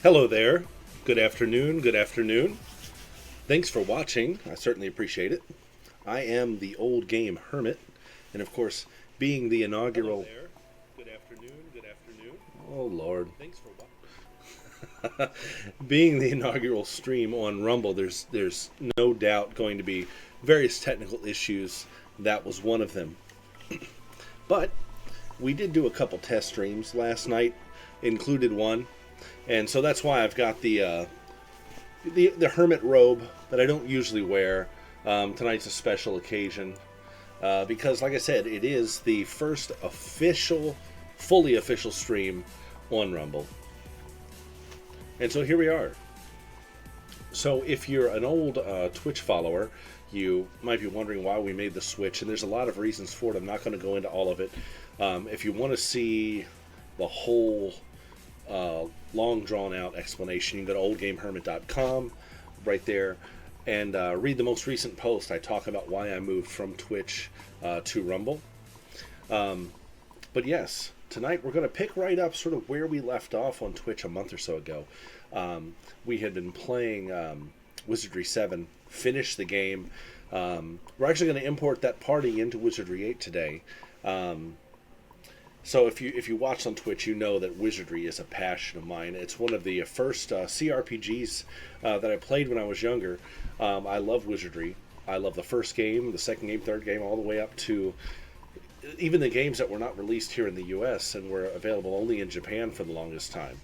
Hello there. Good afternoon. Good afternoon. Thanks for watching. I certainly appreciate it. I am the old game hermit, and of course, being the inaugural. Hello there. Good afternoon. Good afternoon. Oh Lord. Thanks for watching. Being the inaugural stream on Rumble, there's no doubt going to be various technical issues. That was one of them. But we did do a couple test streams last night, included one, and so that's why I've got the hermit robe that I don't usually wear. Tonight's a special occasion because, like I said, it is the first official, fully official stream on Rumble. And so here we are. So if you're an old Twitch follower, you might be wondering why we made the switch, and there's a lot of reasons for it. I'm not going to go into all of it. If you want to see the whole long drawn out explanation, you can go to oldgamehermit.com right there and read the most recent post. I talk about why I moved from Twitch to Rumble. But yes, tonight we're going to pick right up sort of where we left off on Twitch a month or so ago. We had been playing Wizardry 7, finished the game. We're actually going to import that party into Wizardry 8 today. So if you watch on Twitch, you know that Wizardry is a passion of mine. It's one of the first CRPGs that I played when I was younger. I love Wizardry. I love the first game, the second game, third game, all the way up to even the games that were not released here in the U.S. and were available only in Japan for the longest time.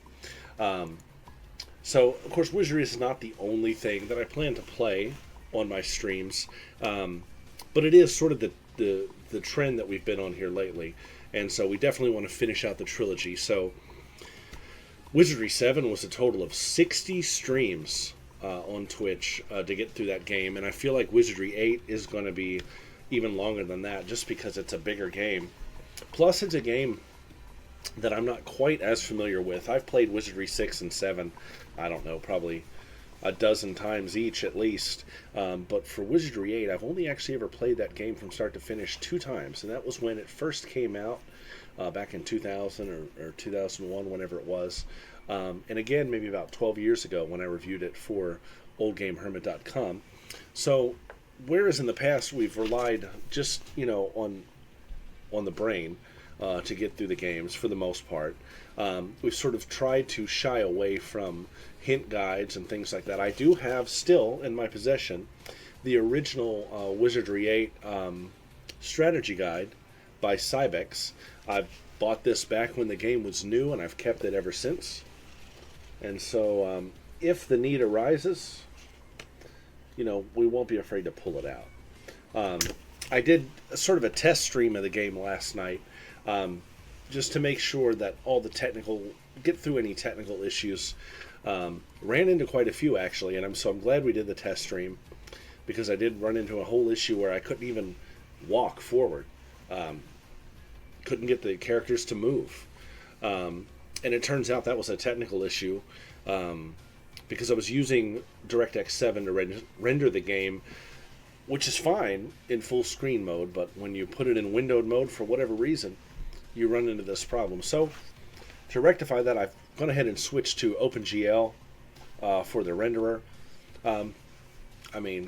So, of course, Wizardry is not the only thing that I plan to play on my streams, but it is sort of the trend that we've been on here lately. And so we definitely want to finish out the trilogy. So Wizardry 7 was a total of 60 streams on Twitch to get through that game. And I feel like Wizardry 8 is going to be even longer than that just because it's a bigger game. Plus, it's a game that I'm not quite as familiar with. I've played Wizardry 6 and 7, I don't know, probably a dozen times each at least. But for Wizardry 8, I've only actually ever played that game from start to finish 2 times, and that was when it first came out back in 2000 or 2001, whenever it was. And again, maybe about 12 years ago when I reviewed it for oldgamehermit.com. So, whereas in the past we've relied just, on the brain to get through the games for the most part, we've sort of tried to shy away from hint guides and things like that. I do have still in my possession the original Wizardry 8 strategy guide by Cybex. I bought this back when the game was new, and I've kept it ever since. And so if the need arises, we won't be afraid to pull it out. I did sort of a test stream of the game last night, just to make sure that all the get through any technical issues. Ran into quite a few actually, and I'm glad we did the test stream, because I did run into a whole issue where I couldn't even walk forward. Couldn't get the characters to move. And it turns out that was a technical issue, because I was using DirectX 7 to render the game, which is fine in full screen mode, but when you put it in windowed mode for whatever reason, you run into this problem. So to rectify that, I've gone ahead and switched to OpenGL for the renderer. In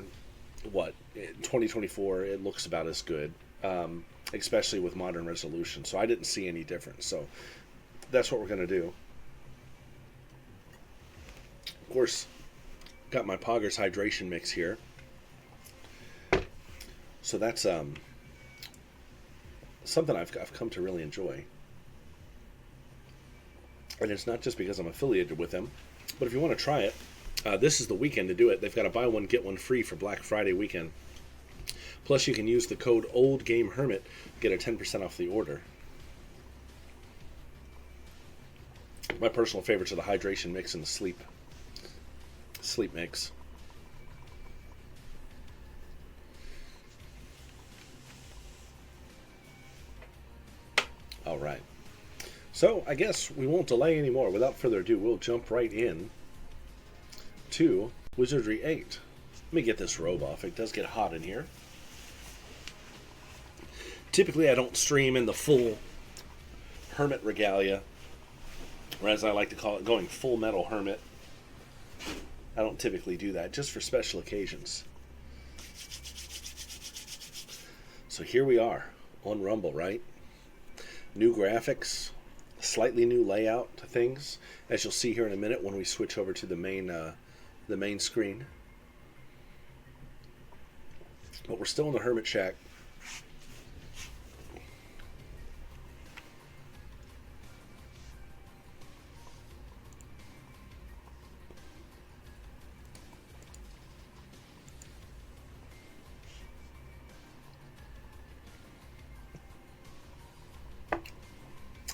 2024, it looks about as good, especially with modern resolution. So I didn't see any difference. So that's what we're going to do. Of course, got my Poggers hydration mix here. So that's something I've come to really enjoy. And it's not just because I'm affiliated with them, but if you want to try it, this is the weekend to do it. They've got a buy one, get one free for Black Friday weekend. Plus, you can use the code OldGameHermit, get a 10% off the order. My personal favorites are the hydration mix and the sleep mix. All right. So I guess we won't delay anymore. Without further ado, we'll jump right in to Wizardry 8. Let me get this robe off. It does get hot in here. Typically, I don't stream in the full hermit regalia or as I like to call it, going full metal hermit. I don't typically do that, just for special occasions. So here we are on Rumble, right? New graphics, slightly new layout to things, as you'll see here in a minute when we switch over to the main screen. But we're still in the Hermit Shack.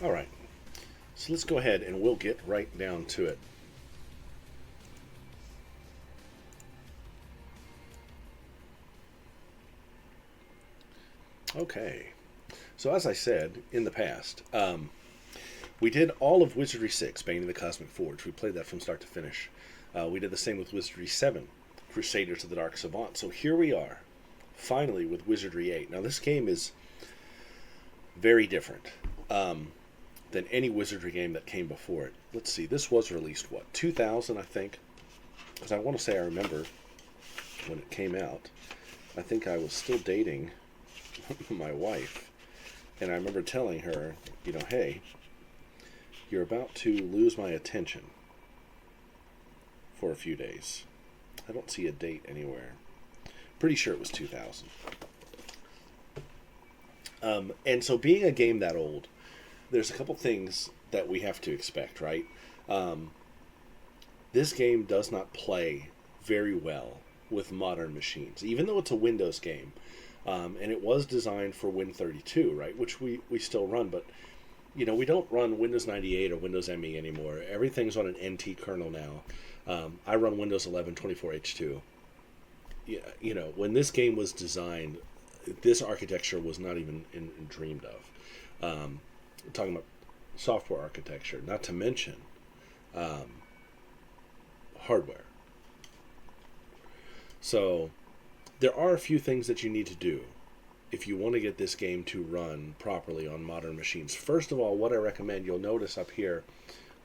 All right, so let's go ahead and we'll get right down to it. Okay, so as I said in the past, we did all of Wizardry 6, Bane of the Cosmic Forge. We played that from start to finish. We did the same with Wizardry 7, Crusaders of the Dark Savant. So here we are, finally with Wizardry 8. Now this game is very different than any Wizardry game that came before it. Let's see, this was released, what, 2000, I think? Because I want to say I remember when it came out. I think I was still dating my wife, and I remember telling her, you know, hey, you're about to lose my attention for a few days. I don't see a date anywhere. Pretty sure it was 2000. And so being a game that old, there's a couple things that we have to expect, right? This game does not play very well with modern machines, even though it's a Windows game. And it was designed for Win32, right? Which we still run, but you know, we don't run Windows 98 or Windows ME anymore. Everything's on an NT kernel now. I run Windows 11 24H2. Yeah, you know, when this game was designed, this architecture was not even dreamed of. We're talking about software architecture, not to mention hardware. So there are a few things that you need to do if you want to get this game to run properly on modern machines. First of all, what I recommend, you'll notice up here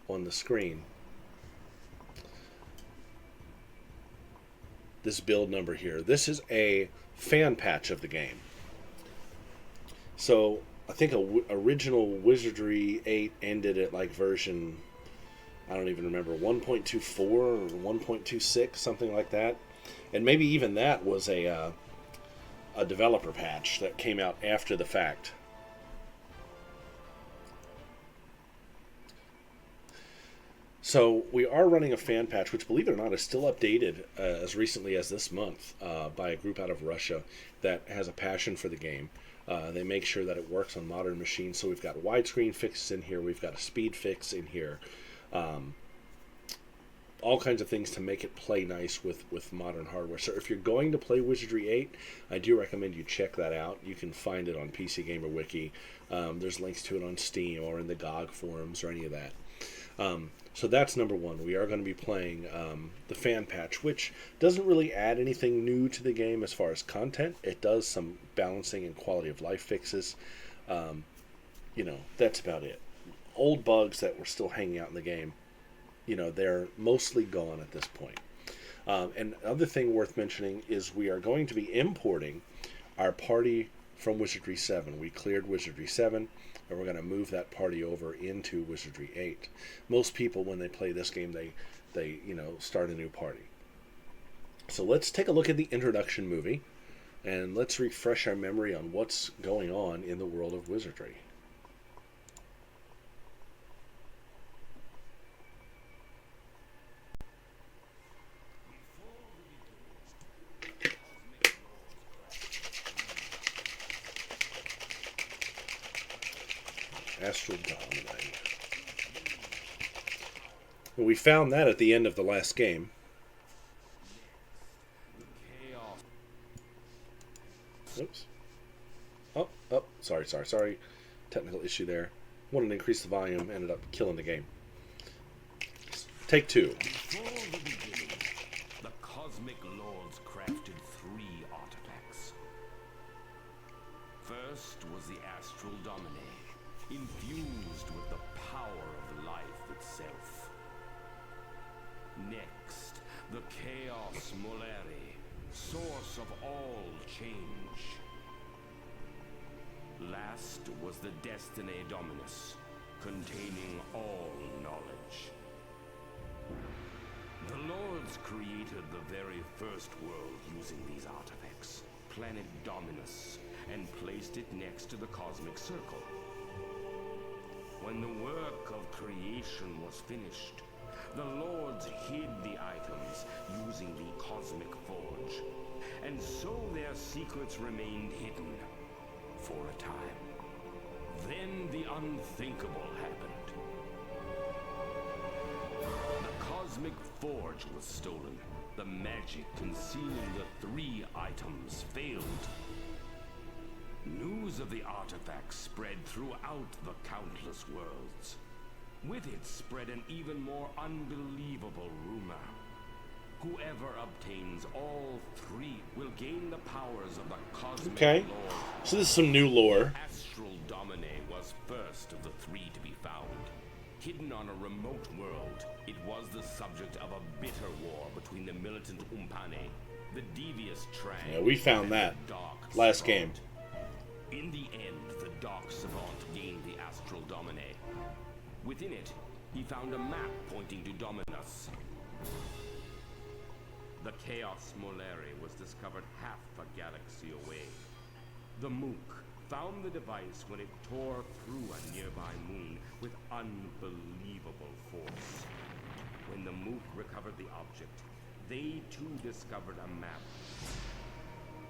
on the screen, this build number here. This is a fan patch of the game. So I think original Wizardry 8 ended at like version, I don't even remember, 1.24 or 1.26, something like that. And maybe even that was a developer patch that came out after the fact. So we are running a fan patch, which, believe it or not, is still updated as recently as this month by a group out of Russia that has a passion for the game. They make sure that it works on modern machines. So we've got widescreen fixes in here. We've got a speed fix in here. All kinds of things to make it play nice with modern hardware. So if you're going to play Wizardry 8, I do recommend you check that out. You can find it on PC Gamer Wiki. There's links to it on Steam or in the GOG forums or any of that. So that's number one. We are going to be playing the fan patch, which doesn't really add anything new to the game as far as content. It does some balancing and quality of life fixes. You know, that's about it. Old bugs that were still hanging out in the game, you know, they're mostly gone at this point. And another thing worth mentioning is we are going to be importing our party from Wizardry 7. We cleared Wizardry 7, and we're going to move that party over into Wizardry 8. Most people, when they play this game, they you know, start a new party. So let's take a look at the introduction movie, and let's refresh our memory on what's going on in the world of Wizardry. Astral Dominate. Well, we found that at the end of the last game. Oops. Oh, sorry. Technical issue there. Wanted to increase the volume, ended up killing the game. Take two. Before the beginning, the Cosmic Lords crafted 3 artifacts. First was the Astral Dominate, infused with the power of life itself. Next, the Chaos Moleri, source of all change. Last was the Destiny Dominus, containing all knowledge. The Lords created the very first world using these artifacts, Planet Dominus, and placed it next to the Cosmic Circle. When the work of creation was finished, the Lords hid the items using the Cosmic Forge, and so their secrets remained hidden for a time. Then the unthinkable happened. The Cosmic Forge was stolen. The magic concealing the 3 items failed. News of the artifact spread throughout the countless worlds. With it spread an even more unbelievable rumor. Whoever obtains all 3 will gain the powers of the Cosmic Okay. Lord. So this is some new lore. Astral Domine was first of the 3 to be found. Hidden on a remote world, it was the subject of a bitter war between the militant Umpane, the devious Trang, Yeah, we found and that the Dark last Savant. game. In the end, the Dark Savant gained the Astral Domine. Within it, he found a map pointing to Dominus. The Chaos Moleri was discovered half a galaxy away. The Mook found the device when it tore through a nearby moon with unbelievable force. When the Mook recovered the object, they too discovered a map.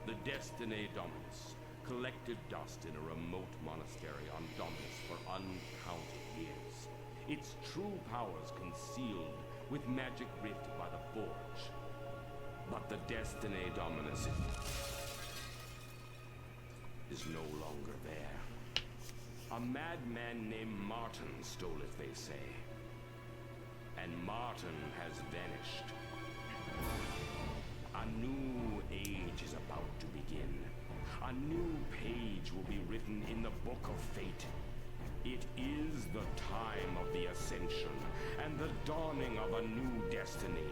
The Destiny Dominus collected dust in a remote monastery on Dominus for uncounted years. Its true powers concealed with magic writ by the Forge. But the Destiny Dominus is no longer there. A madman named Martin stole it, they say. And Martin has vanished. A new age is about to begin. A new page will be written in the Book of Fate. It is the time of the Ascension and the dawning of a new destiny.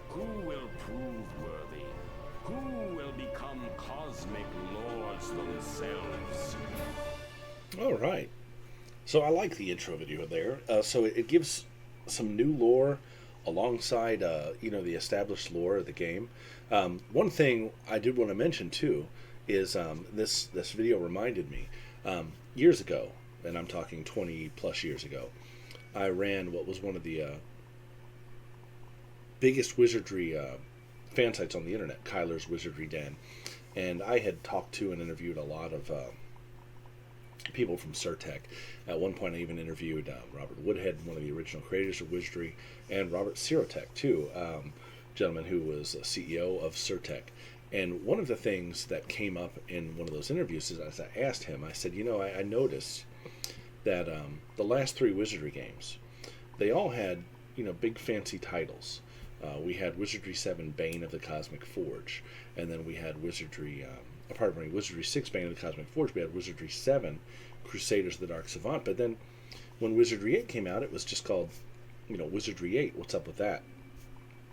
Who will prove worthy? Who will become cosmic lords themselves? All right. So I like the intro video there. So it gives some new lore alongside, the established lore of the game. One thing I did want to mention too is this video reminded me years ago, and I'm talking 20 plus years ago, I ran what was one of the biggest Wizardry fan sites on the internet, Kyler's Wizardry Den, and I had talked to and interviewed a lot of people from Surtech. At one point I even interviewed Robert Woodhead, one of the original creators of Wizardry, and Robert Sirotech too, gentleman who was CEO of Surtech. And one of the things that came up in one of those interviews is, as I asked him, I said, I noticed that the last 3 Wizardry games, they all had, big fancy titles. We had Wizardry 7 Bane of the Cosmic Forge, and then we had Wizardry 6 Bane of the Cosmic Forge. We had Wizardry 7 Crusaders of the Dark Savant, but then when Wizardry 8 came out, it was just called, Wizardry 8. What's up with that?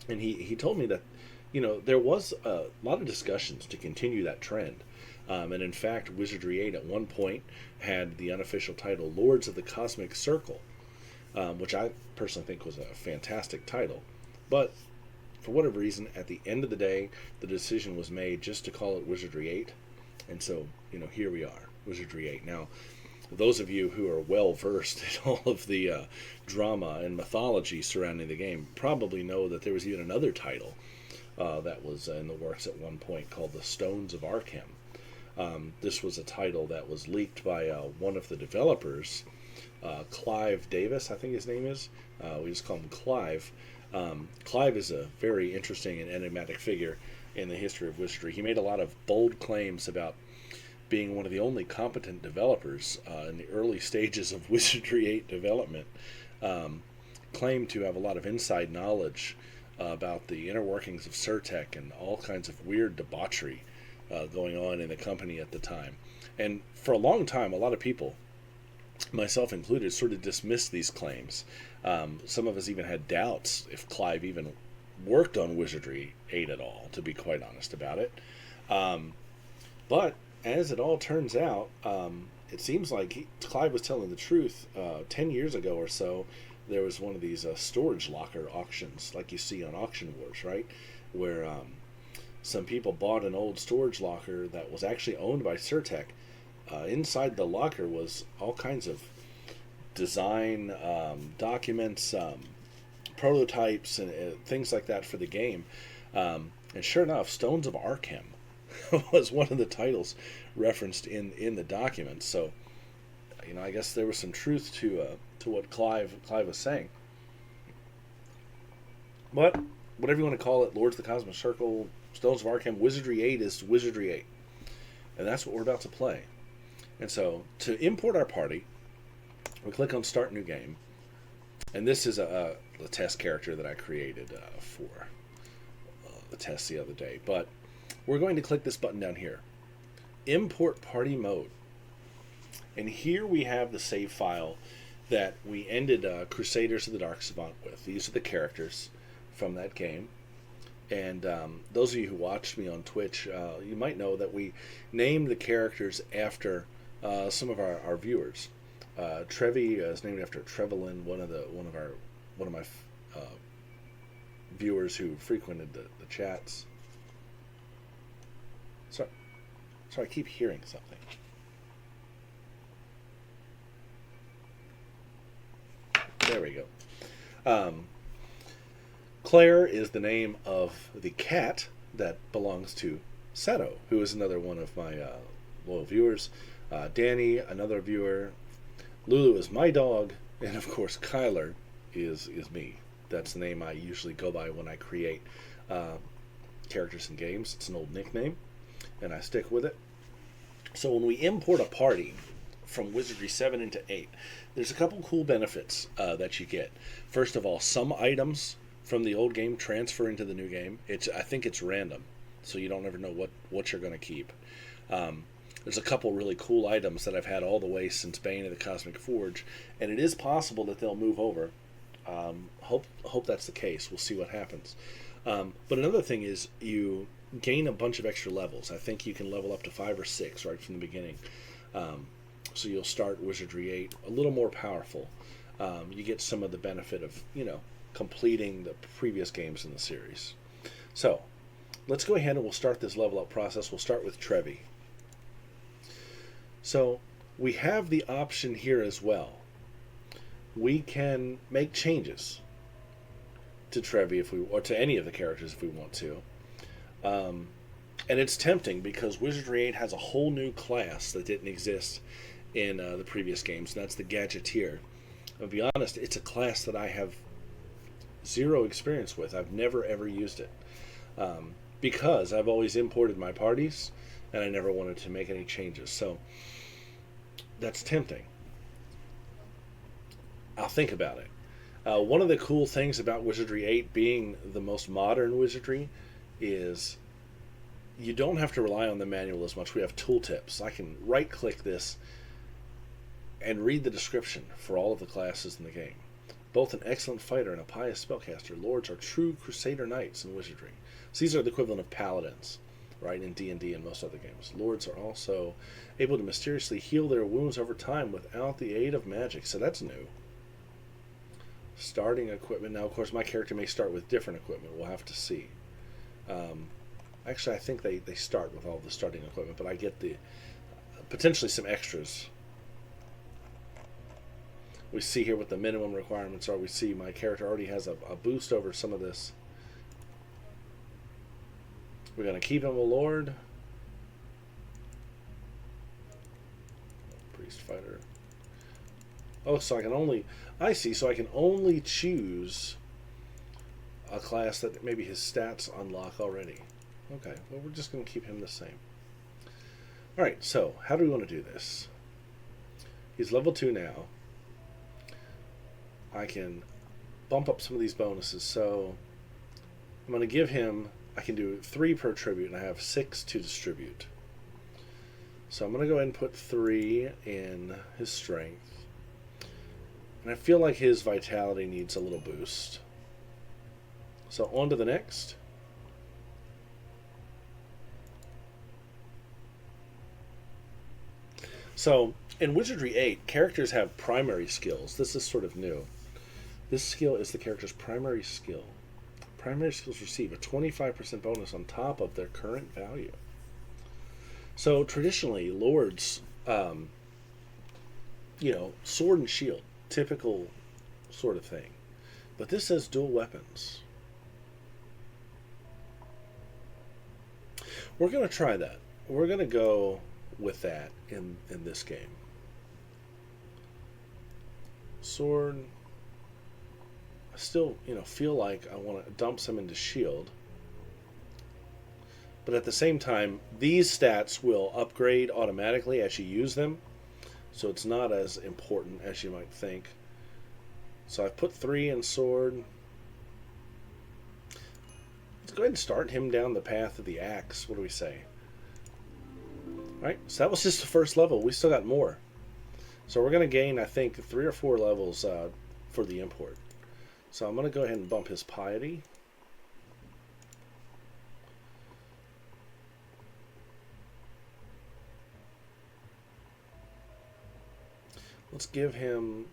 And he told me that, there was a lot of discussions to continue that trend. And in fact, Wizardry 8 at one point had the unofficial title Lords of the Cosmic Circle, which I personally think was a fantastic title. But for whatever reason, at the end of the day, the decision was made just to call it Wizardry 8. And so, here we are, Wizardry 8. Now, those of you who are well versed in all of the drama and mythology surrounding the game probably know that there was even another title that was in the works at one point called the Stones of Arkham. This was a title that was leaked by one of the developers, Clive Davis, I think his name is. We just call him Clive. Clive is a very interesting and enigmatic figure in the history of Wizardry. He made a lot of bold claims about being one of the only competent developers in the early stages of Wizardry 8 development. Claimed to have a lot of inside knowledge about the inner workings of Surtech and all kinds of weird debauchery going on in the company at the time. And for a long time, a lot of people myself included, sort of dismissed these claims. Some of us even had doubts if Clive even worked on Wizardry 8 at all, to be quite honest about it. But as it all turns out, it seems like Clive was telling the truth. 10 years ago or so, there was one of these storage locker auctions, like you see on Auction Wars, right? Where some people bought an old storage locker that was actually owned by Surtech. Inside the locker was all kinds of design documents, prototypes, and things like that for the game. And sure enough, Stones of Arkham was one of the titles referenced in the documents. So, I guess there was some truth to what Clive was saying. But whatever you want to call it, Lords of the Cosmic Circle, Stones of Arkham, Wizardry 8 is Wizardry 8. And that's what we're about to play. And so, to import our party, we click on Start New Game. And this is a test character that I created for the test the other day. But we're going to click this button down here. Import Party Mode. And here we have the save file that we ended Crusaders of the Dark Savant with. These are the characters from that game. And those of you who watched me on Twitch, you might know that we named the characters after some of our viewers. Trevi is named after Trevelin, one of my viewers who frequented the chats. Sorry, I keep hearing something. There we go. Claire is the name of the cat that belongs to Seto, who is another one of my loyal viewers. Danny, another viewer. Lulu is my dog, and of course Kyler is me. That's the name I usually go by when I create characters in games. It's an old nickname, and I stick with it. So when we import a party from Wizardry 7 into 8, there's a couple cool benefits that you get. First of all, some items from the old game transfer into the new game. I think it's random, so you don't ever know what you're going to keep. There's a couple really cool items that I've had all the way since Bane of the Cosmic Forge, and it is possible that they'll move over. Hope that's the case. We'll see what happens. But another thing is you gain a bunch of extra levels. I think you can level up to 5 or 6 right from the beginning. So you'll start Wizardry 8 a little more powerful. You get some of the benefit of, completing the previous games in the series. So let's go ahead and we'll start this level up process. We'll start with Trevi. So we have the option here as well. We can make changes to Trevi or to any of the characters if we want to. And it's tempting because Wizardry 8 has a whole new class that didn't exist in the previous games, and that's the Gadgeteer. I'll be honest, it's a class that I have zero experience with. I've never ever used it because I've always imported my parties and I never wanted to make any changes. So that's tempting. I'll think about it. One of the cool things about Wizardry 8 being the most modern Wizardry is you don't have to rely on the manual as much. We have tooltips. I can right-click this and read the description for all of the classes in the game. Both an excellent fighter and a pious spellcaster, lords are true crusader knights in Wizardry. So these are the equivalent of paladins, right, in D&D and most other games. Lords are also able to mysteriously heal their wounds over time without the aid of magic. So that's new. Starting equipment. Now, of course, my character may start with different equipment. We'll have to see. Actually, I think they start with all the starting equipment, but I get the potentially some extras. We see here what the minimum requirements are. We see my character already has a boost over some of this. We're going to keep him a lord. Priest fighter. Oh, so I can only... I see, so I can only choose a class that maybe his stats unlock already. Okay, well, we're just going to keep him the same. Alright, so how do we want to do this? He's level 2 now. I can bump up some of these bonuses. So I'm going to give him, I can do 3 per tribute, and I have 6 to distribute. So I'm going to go ahead and put 3 in his strength. And I feel like his vitality needs a little boost. So on to the next. So in Wizardry 8, characters have primary skills. This is sort of new. This skill is the character's primary skill. Primary skills receive a 25% bonus on top of their current value. So traditionally, lords, sword and shield, typical sort of thing. But this says dual weapons. We're going to try that. We're going to go with that in this game. Sword. I still, feel like I want to dump some into shield. But at the same time, these stats will upgrade automatically as you use them. So it's not as important as you might think. So I've put 3 in sword. Let's go ahead and start him down the path of the axe. What do we say? Alright, so that was just the first level. We still got more. So we're going to gain, I think, 3 or 4 levels for the import. So I'm going to go ahead and bump his piety. Let's give him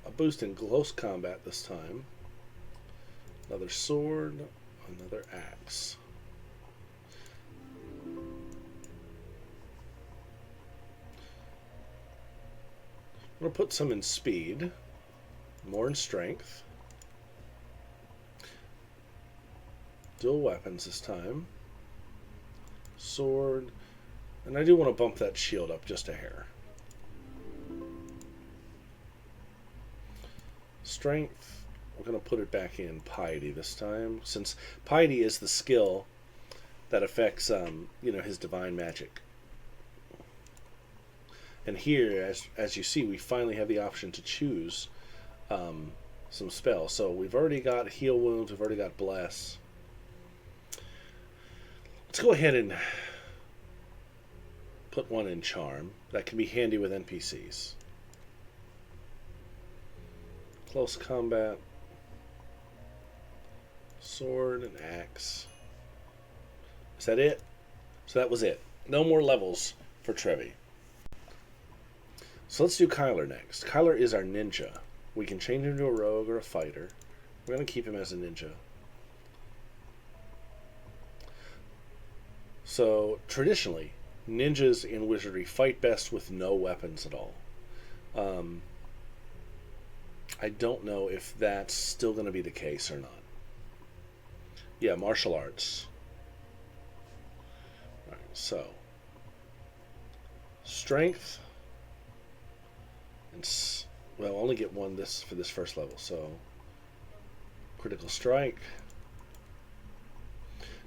a boost in close combat this time. Another sword, another axe. I'm going to put some in speed, more in strength. Dual weapons this time. Sword. And I do want to bump that shield up just a hair. Strength. We're going to put it back in piety this time, since piety is the skill that affects, his divine magic. And here, as you see, we finally have the option to choose some spells. So we've already got Heal Wounds, we've already got Bless. Let's go ahead and put one in Charm. That can be handy with NPCs. Close combat. Sword and axe. Is that it? So that was it. No more levels for Trevi. So let's do Kyler next. Kyler is our ninja. We can change him to a rogue or a fighter. We're going to keep him as a ninja. So traditionally, ninjas in Wizardry fight best with no weapons at all. I don't know if that's still going to be the case or not. Yeah, martial arts. Alright, so strength. And well, only get one for this first level. So critical strike.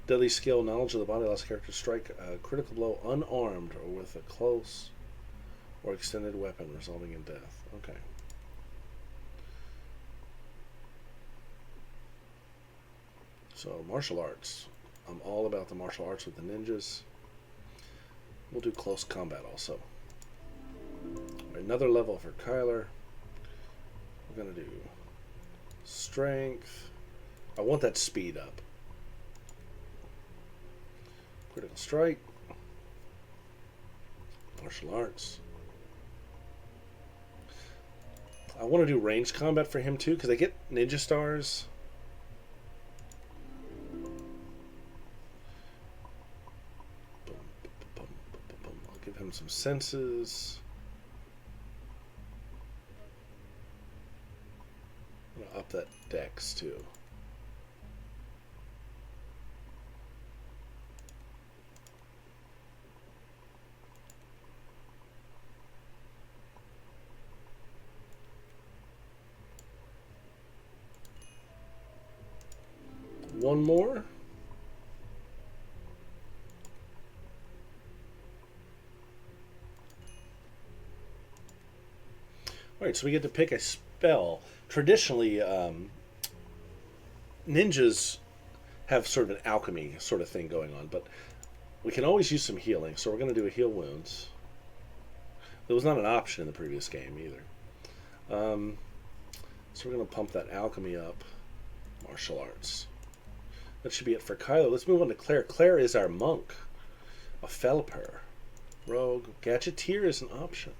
Deadly skill, knowledge of the body allows the character to strike a critical blow unarmed or with a close or extended weapon, resulting in death. Okay. So martial arts. I'm all about the martial arts with the ninjas. We'll do close combat also. Another level for Kyler. We're going to do strength. I want that speed up. Critical strike. Martial arts. I want to do ranged combat for him too, because I get ninja stars. I'll give him some senses. I'm going to up that dex too. One more. Alright, so we get to pick a spell. Traditionally, ninjas have sort of an alchemy sort of thing going on, but we can always use some healing, so we're going to do a Heal Wounds. It was not an option in the previous game either. So we're going to pump that alchemy up. Martial arts. That should be it for Kylo. Let's move on to Claire. Claire is our monk. A Felper. Rogue. Gadgeteer is an option.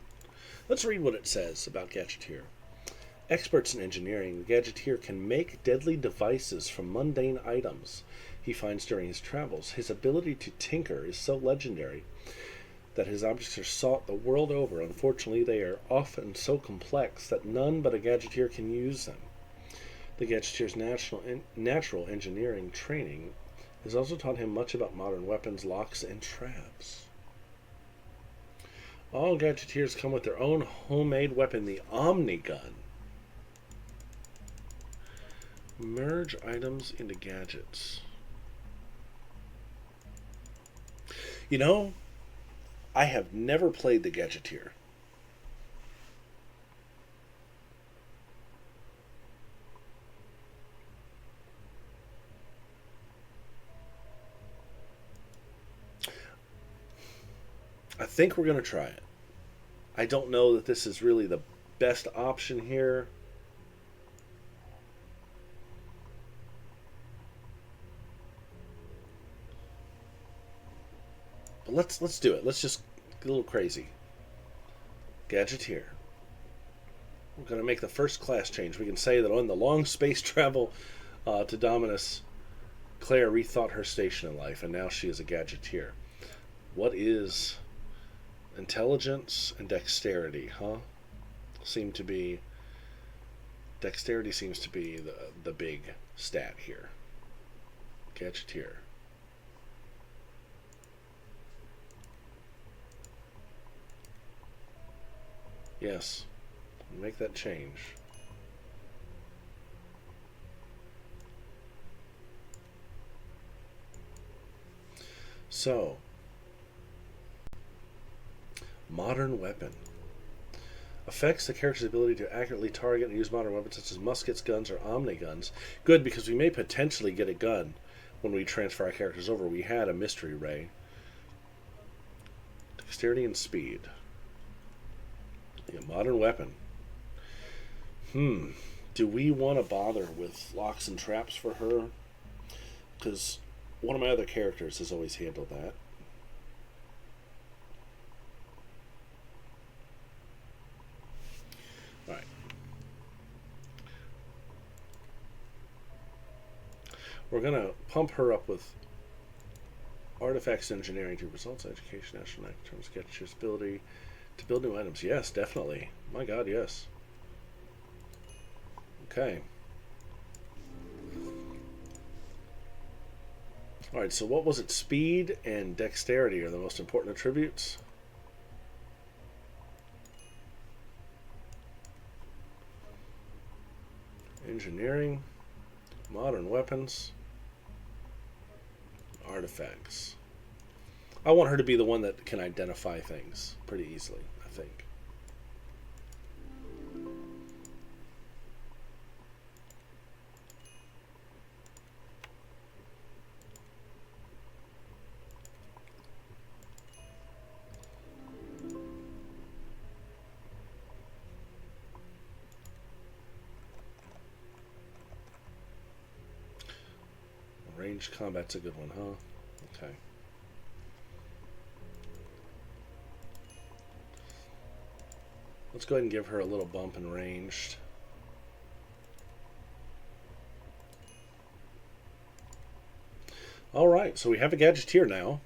Let's read what it says about Gadgeteer. Experts in engineering, the Gadgeteer can make deadly devices from mundane items he finds during his travels. His ability to tinker is so legendary that his objects are sought the world over. Unfortunately, they are often so complex that none but a Gadgeteer can use them. The Gadgeteer's natural engineering training has also taught him much about modern weapons, locks, and traps. All Gadgeteers come with their own homemade weapon, the Omni-Gun. Merge items into gadgets. You know, I have never played the Gadgeteer. I think we're going to try it. I don't know that this is really the best option here. But let's do it. Let's just get a little crazy. Gadgeteer. We're going to make the first class change. We can say that on the long space travel to Dominus, Claire rethought her station in life, and now she is a Gadgeteer. What is intelligence and dexterity, huh? Dexterity seems to be the big stat here. Gadgeteer. Yes. Make that change. So, modern weapon. Affects the character's ability to accurately target and use modern weapons such as muskets, guns, or omni-guns. Good, because we may potentially get a gun when we transfer our characters over. We had a mystery ray. Dexterity and speed. Yeah, modern weapon. Do we want to bother with locks and traps for her? Because one of my other characters has always handled that. Alright. We're going to pump her up with artifacts engineering to results, education, national terms, Gadgeteer's ability to build new items. Yes, definitely. My god, yes. Okay. Alright, so what was it? Speed and dexterity are the most important attributes. Engineering, modern weapons, artifacts. I want her to be the one that can identify things pretty easily, I think. Ranged combat's a good one, huh? Okay. Let's go ahead and give her a little bump in ranged. Alright, so we have a Gadgeteer now.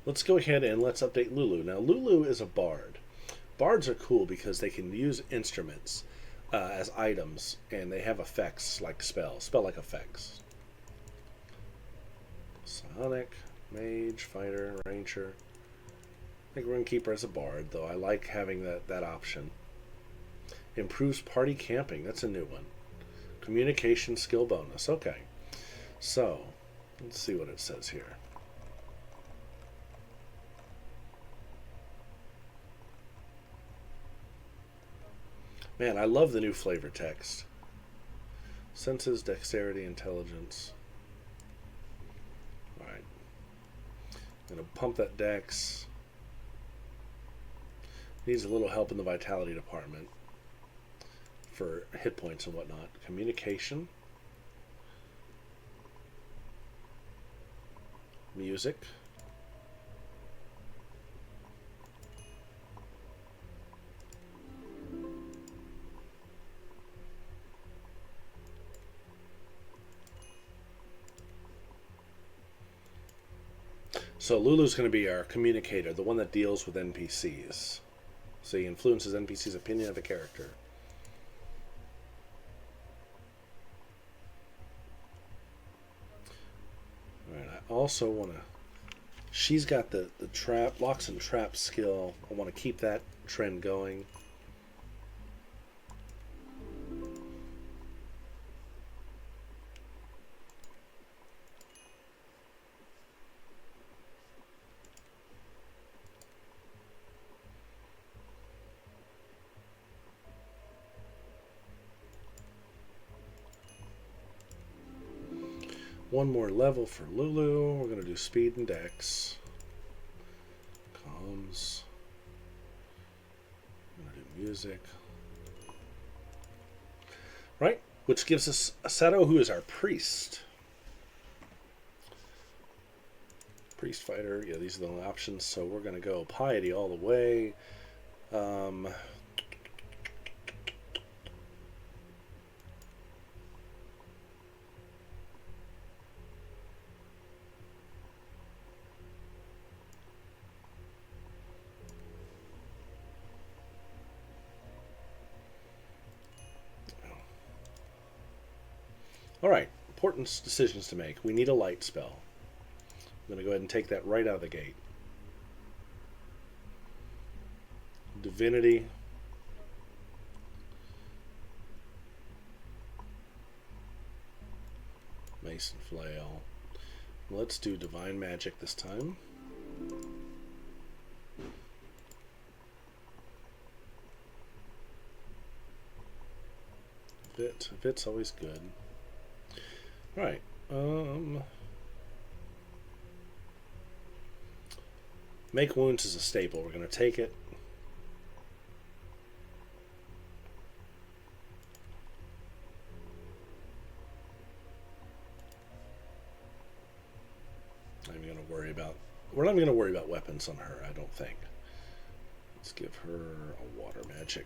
Let's go ahead and let's update Lulu. Now, Lulu is a bard. Bards are cool because they can use instruments as items, and they have effects like spell-like effects. Sonic, Mage, Fighter, Ranger. I think we're going to keep her as a bard, though I like having that option. Improves party camping. That's a new one. Communication skill bonus. Okay. So, let's see what it says here. Man, I love the new flavor text. Senses, dexterity, intelligence. Alright. I'm going to pump that dex. Needs a little help in the vitality department for hit points and whatnot. Communication. Music. So Lulu's going to be our communicator, the one that deals with NPCs. So he influences NPC's opinion of a character. Alright, I also want to... She's got the trap, locks and traps skill. I want to keep that trend going. One more level for Lulu. We're going to do speed and dex. Comms. I'm going to do music. Right, which gives us Asato, who is our priest. Priest fighter. Yeah, these are the options. So we're going to go piety all the way. Alright, important decisions to make. We need a light spell. I'm going to go ahead and take that right out of the gate. Divinity. Mace and Flail. Let's do Divine Magic this time. Vit's always good. Right. Make wounds is a staple. We're going to take it. I'm going to worry about. We're not going to worry about weapons on her, I don't think. Let's give her a water magic.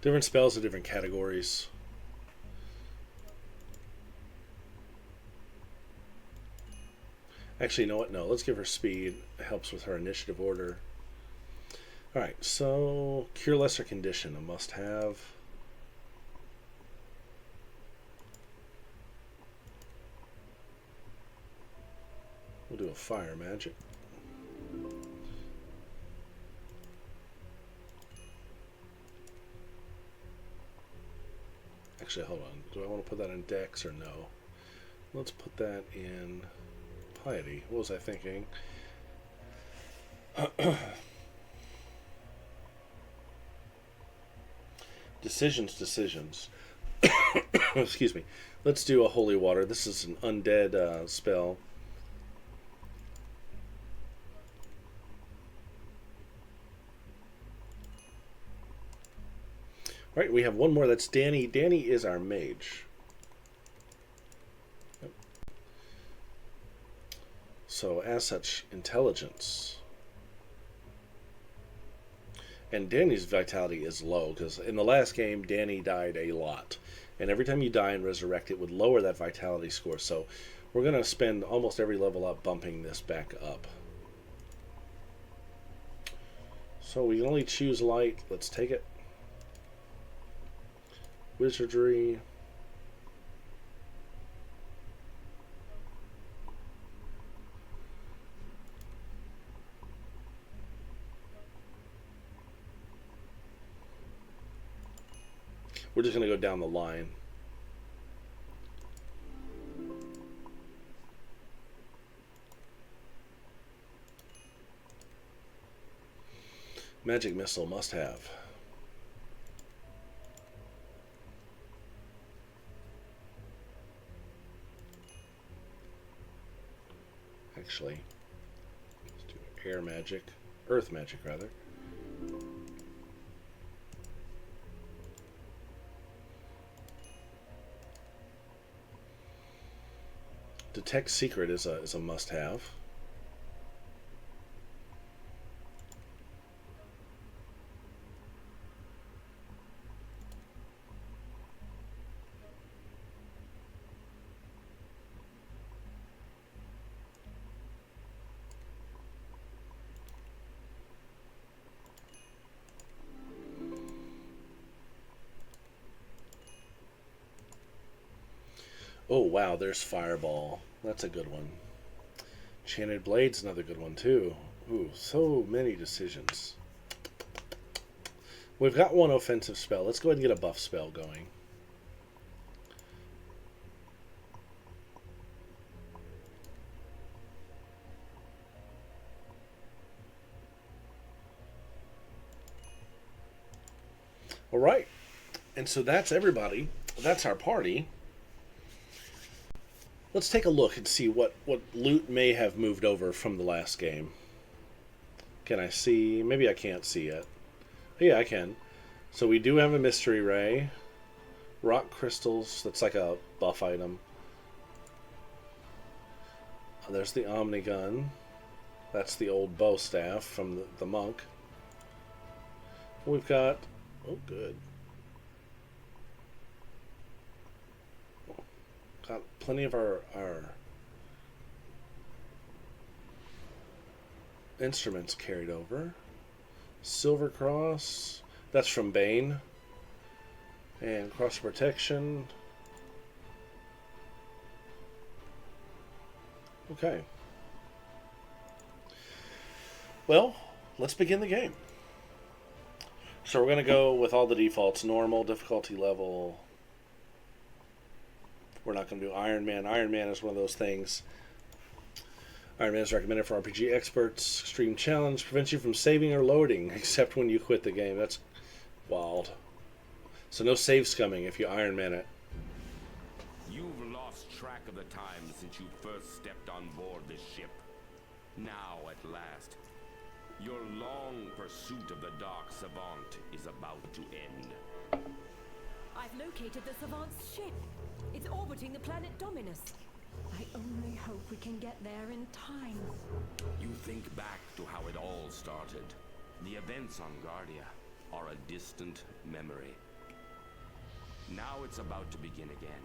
Different spells are different categories. Actually, you know what? No, let's give her speed. It helps with her initiative order. Alright, so Cure Lesser Condition, a must-have. We'll do a Fire Magic. Actually, hold on. Do I want to put that in Dex or no? Let's put that in Piety. What was I thinking? Decisions. Excuse me. Let's do a Holy Water. This is an undead spell. Right, we have one more. That's Danny. Danny is our mage. Yep. So, as such, intelligence. And Danny's vitality is low, because in the last game, Danny died a lot. And every time you die and resurrect, it would lower that vitality score. So, we're going to spend almost every level up bumping this back up. So, we can only choose light. Let's take it. Wizardry. We're just going to go down the line. Magic Missile must have. Actually, let's do air magic. Earth magic, rather. Detect secret is a must-have. Oh, wow, there's Fireball. That's a good one. Enchanted Blade's another good one, too. Ooh, so many decisions. We've got one offensive spell. Let's go ahead and get a buff spell going. All right. And so that's everybody. That's our party. Let's take a look and see what loot may have moved over from the last game. Can I see? Maybe I can't see it. Yeah, I can. So we do have a Mystery Ray. Rock Crystals. That's like a buff item. There's the Omni Gun. That's the old bow staff from the monk. We've got... Oh, good. Got plenty of our instruments carried over. Silver Cross. That's from Bane. And Cross Protection. Okay. Well, let's begin the game. So we're going to go with all the defaults. Normal, difficulty level. We're not going to do Iron Man. Iron Man is one of those things. Iron Man is recommended for RPG experts. Extreme challenge prevents you from saving or loading, except when you quit the game. That's wild. So no save scumming if you Iron Man it. You've lost track of the time since you first stepped on board this ship. Now, at last, your long pursuit of the Dark Savant is about to end. I've located the Savant's ship. It's orbiting the planet Dominus. I only hope we can get there in time. You think back to how it all started. The events on Guardia are a distant memory. Now it's about to begin again.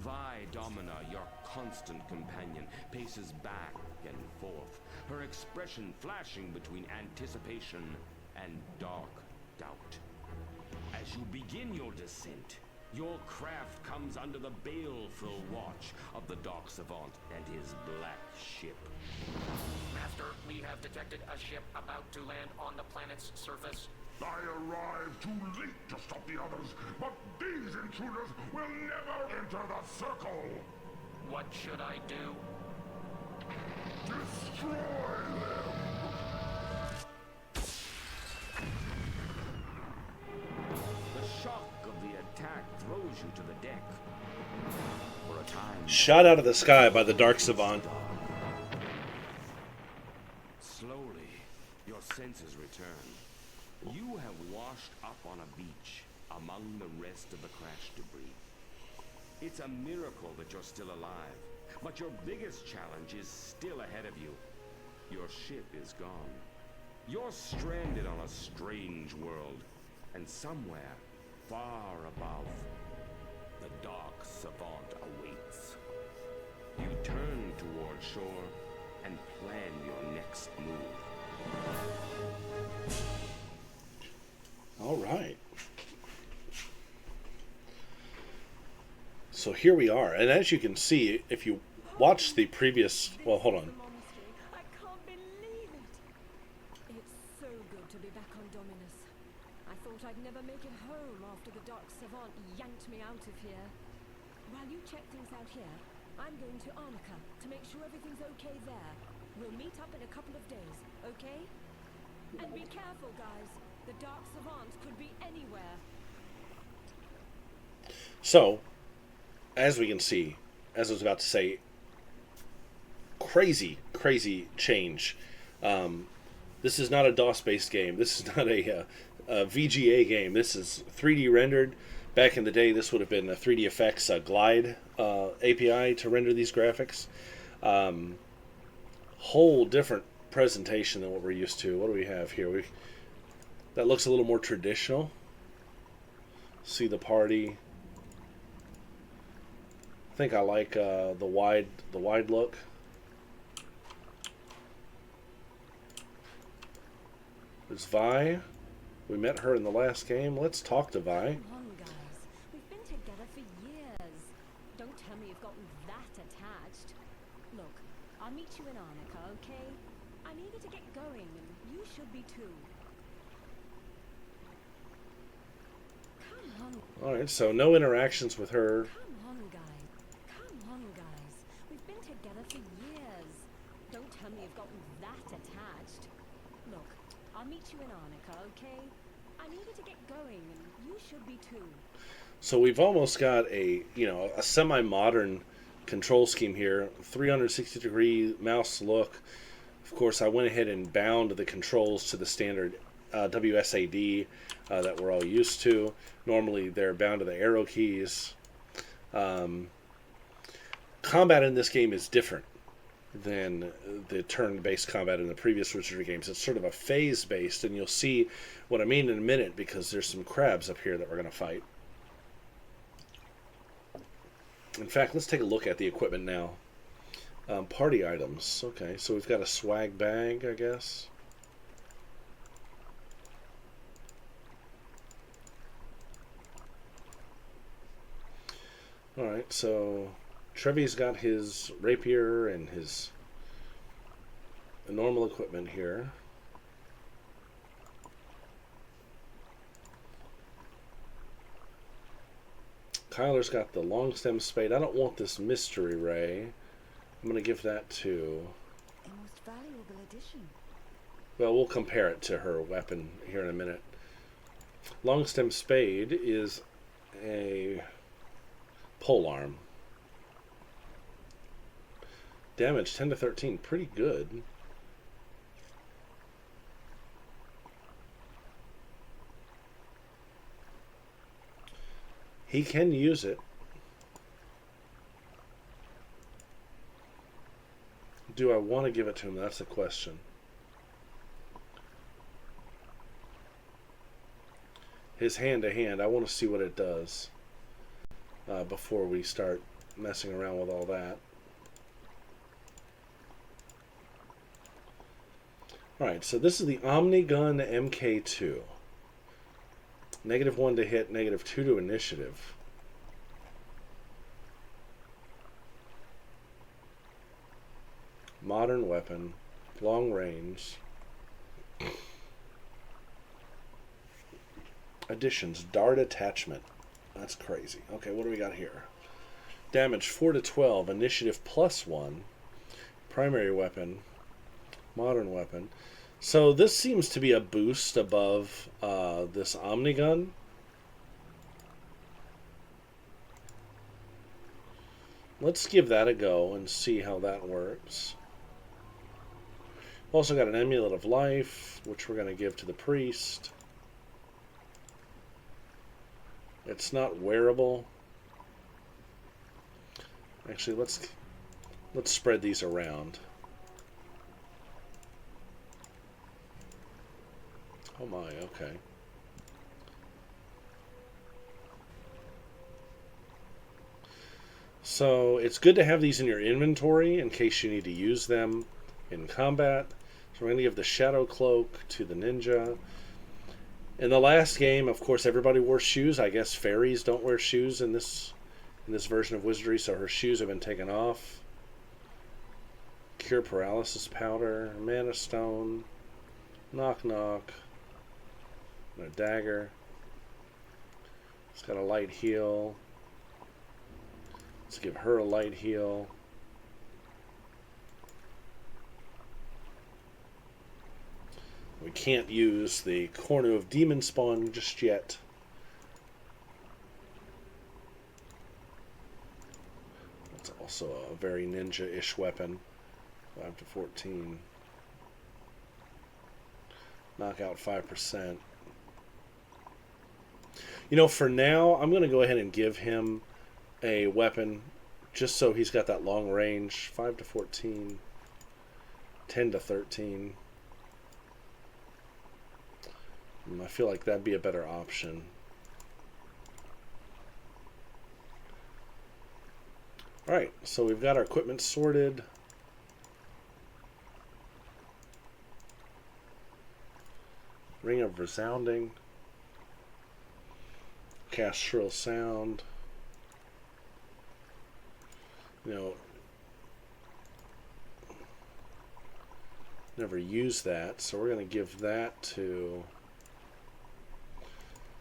Vi Domina, your constant companion, paces back and forth, her expression flashing between anticipation and dark doubt. As you begin your descent, your craft comes under the baleful watch of the Dark Savant and his black ship. Master, we have detected a ship about to land on the planet's surface. I arrived too late to stop the others, but these intruders will never enter the circle! What should I do? Destroy them! The shock of the attack throws you to the deck. For a time... Shot out of the sky by the Dark Savant. Slowly, your senses return. You have washed up on a beach among the rest of the crash debris. It's a miracle that you're still alive, but your biggest challenge is still ahead of you. Your ship is gone. You're stranded on a strange world, and somewhere, far above, the Dark Savant awaits. You turn toward shore and plan your next move. All right. So here we are. And as you can see, if you watch the previous... Well, hold on. I can't believe it. It's so good to be back on Dominus. I thought I'd never make it home after the Dark Savant yanked me out of here. While you check things out here, I'm going to Arnica to make sure everything's okay there. We'll meet up in a couple of days, okay? And be careful, guys. The Dark Savant could be anywhere. So, as we can see, as I was about to say, crazy change. This is not a DOS-based game. This is not a VGA game. This is 3D rendered. Back in the day, this would have been a 3D Effects Glide API to render these graphics. Whole different presentation than what we're used to. What do we have here? That looks a little more traditional. See the party. I think I like the wide look. There's Vi. We met her in the last game. Let's talk to Vi. Come on, guys. We've been together for years. Don't tell me you've gotten that attached. Look, I'll meet you in Arnica, okay? I'm eager to get going, and you should be too. Come on. Alright, so no interactions with her. Come on, guys. Come on, guys. We've been together for years. Don't tell me you've gotten that attached. Look, I'll meet you in Arnica, okay? I'm eager to get going, and you should be too. So we've almost got a semi-modern control scheme here. 360-degree mouse look. Of course, I went ahead and bound the controls to the standard WSAD that we're all used to. Normally, they're bound to the arrow keys. Combat in this game is different than the turn-based combat in the previous Wizardry games. It's sort of a phase-based, and you'll see what I mean in a minute because there's some crabs up here that we're going to fight. In fact, let's take a look at the equipment now. Party items. Okay, so we've got a swag bag, I guess. Alright, so Trevi's got his rapier and his normal equipment here. Kyler's got the long stem spade. I don't want this mystery ray. I'm going to give that to... A most valuable addition. Well, we'll compare it to her weapon here in a minute. Long stem spade is a polearm. Damage 10 to 13, pretty good. He can use it. Do I want to give it to him? That's the question. His hand-to-hand, I want to see what it does before we start messing around with all that. Alright, so this is the Omnigun MK2. -1 to hit, -2 to initiative. Modern weapon, long range. Additions, dart attachment. That's crazy. Okay, what do we got here? Damage 4 to 12, initiative +1. Primary weapon, modern weapon. So this seems to be a boost above this Omnigun. Let's give that a go and see how that works. Also got an Amulet of Life, which we're going to give to the priest. It's not wearable. Actually, let's spread these around. Oh my, okay. So it's good to have these in your inventory in case you need to use them in combat. So we're going to give the Shadow Cloak to the ninja. In the last game, of course, everybody wore shoes. I guess fairies don't wear shoes in this version of Wizardry, so her shoes have been taken off. Cure Paralysis Powder, Mana Stone, Knock Knock. And a dagger. It's got a light heal. Let's give her a light heal. We can't use the Cornu of Demon Spawn just yet. That's also a very ninja-ish weapon. 5 to 14. Knock out 5%. You know, for now, I'm going to go ahead and give him a weapon just so he's got that long range. 5 to 14. 10 to 13. I feel like that'd be a better option. Alright, so we've got our equipment sorted. Ring of Resounding. Cast Shrill Sound. You know, never use that, so we're going to give that to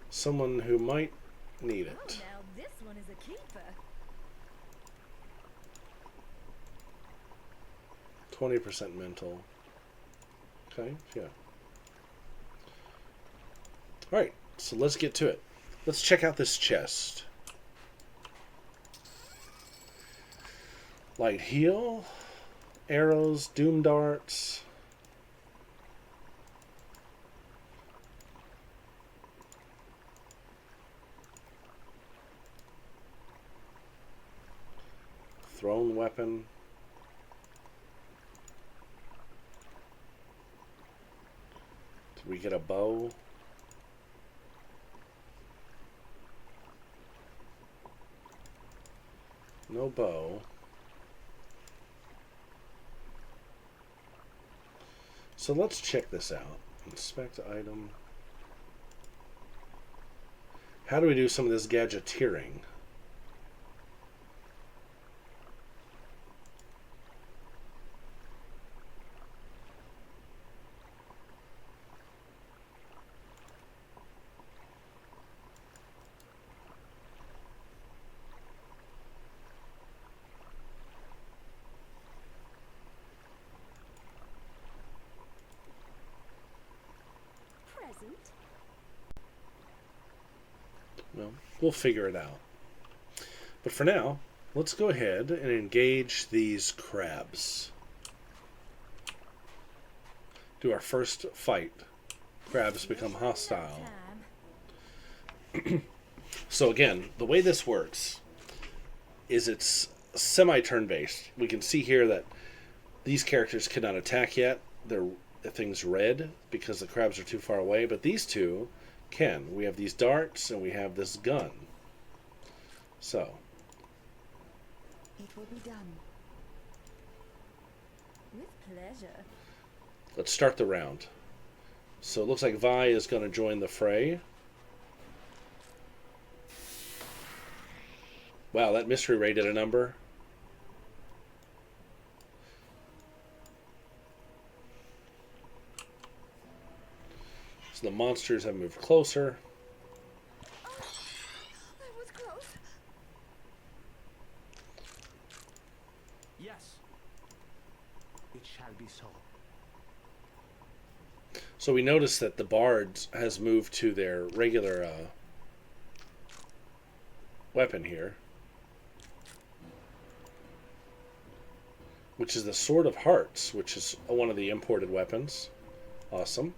someone who might need it. Oh, now this one is a keeper. 20% mental. Okay, yeah. Alright, so let's get to it. Let's check out this chest. Light heal, arrows, doom darts. Thrown weapon. Did we get a bow? No bow. So let's check this out. Inspect item. How do we do some of this gadgeteering? Well, we'll figure it out. But for now, let's go ahead and engage these crabs. Do our first fight. Crabs become hostile. So again, the way this works is it's semi-turn based. We can see here that these characters cannot attack yet. Thing's red because the crabs are too far away, but these two can. We have these darts and we have this gun. So It will be done. With pleasure. let's start the round. So it looks like Vi is going to join the fray. Wow, that mystery ray did a number. So the monsters have moved closer. Oh, that was close. Yes. It shall be so. So we notice that the bards has moved to their regular weapon here, which is the Sword of Hearts, which is one of the imported weapons. Awesome.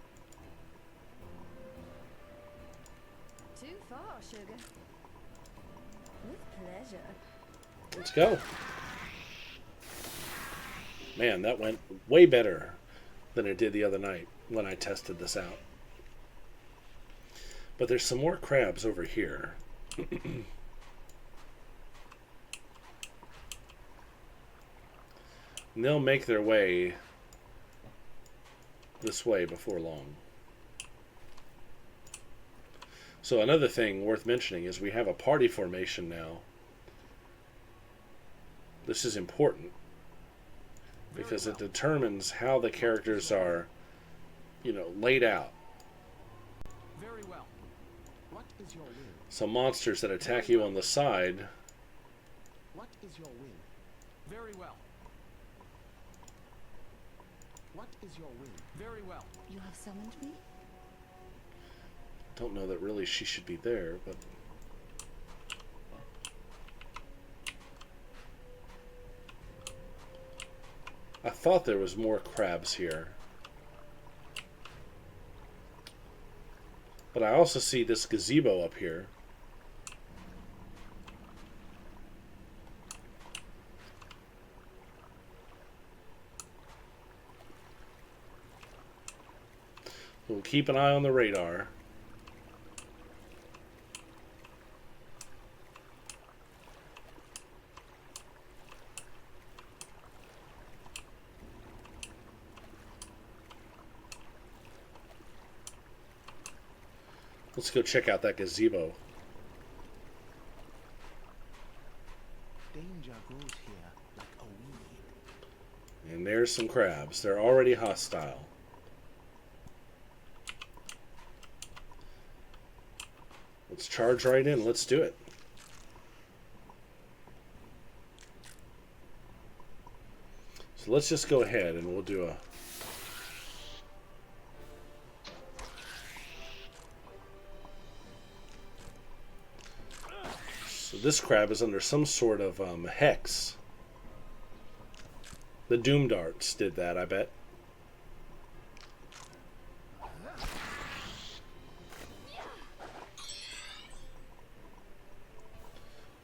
Too far, sugar. With pleasure. Let's go. Man, that went way better than it did the other night when I tested this out. But there's some more crabs over here. And they'll make their way this way before long. So another thing worth mentioning is we have a party formation now. This is important because it determines how the characters are, laid out. Very well. What is your will? Some monsters that attack you on the side. What is your will? Very well. What is your will? Very well. You have summoned me? Don't know that really she should be there, but I thought there was more crabs here. But I also see this gazebo up here. We'll keep an eye on the radar. Let's go check out that gazebo. Danger grows here like a weed. And there's some crabs. They're already hostile. Let's charge right in. Let's do it. So let's just go ahead and we'll do a... So this crab is under some sort of hex. The Doom Darts did that, I bet.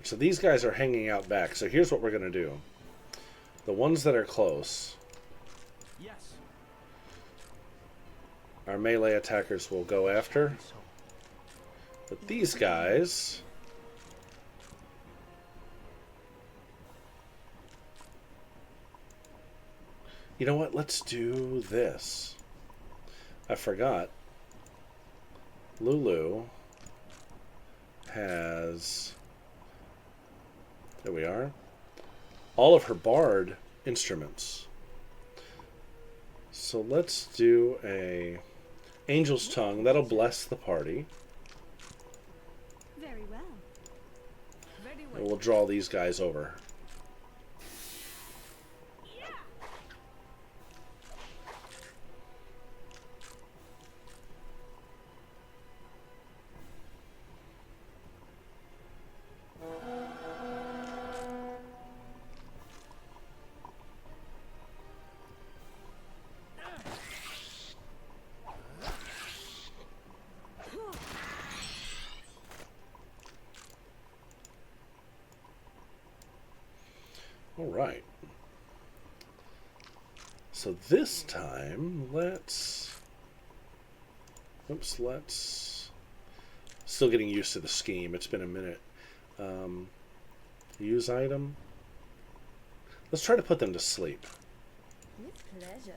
So these guys are hanging out back. So here's what we're going to do. The ones that are close, Yes. our melee attackers will go after. So. But these guys... You know what? Let's do this. I forgot. Lulu has... There we are. All of her bard instruments. So let's do a Angel's Tongue. That'll bless the party. Very well. Very And well. we'll draw these guys over. Alright. So this time, let's... Oops, let's... Still getting used to the scheme. It's been a minute. Use item. Let's try to put them to sleep. With pleasure.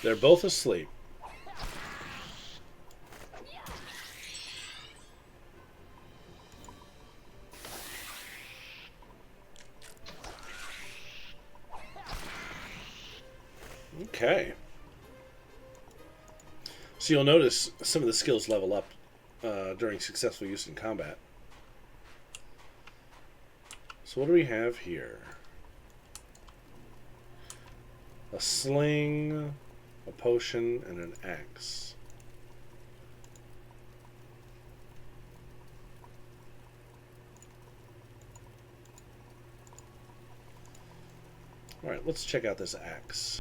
They're both asleep. Okay. So you'll notice some of the skills level up during successful use in combat. So what do we have here? A sling, a potion, and an axe. Alright, let's check out this axe.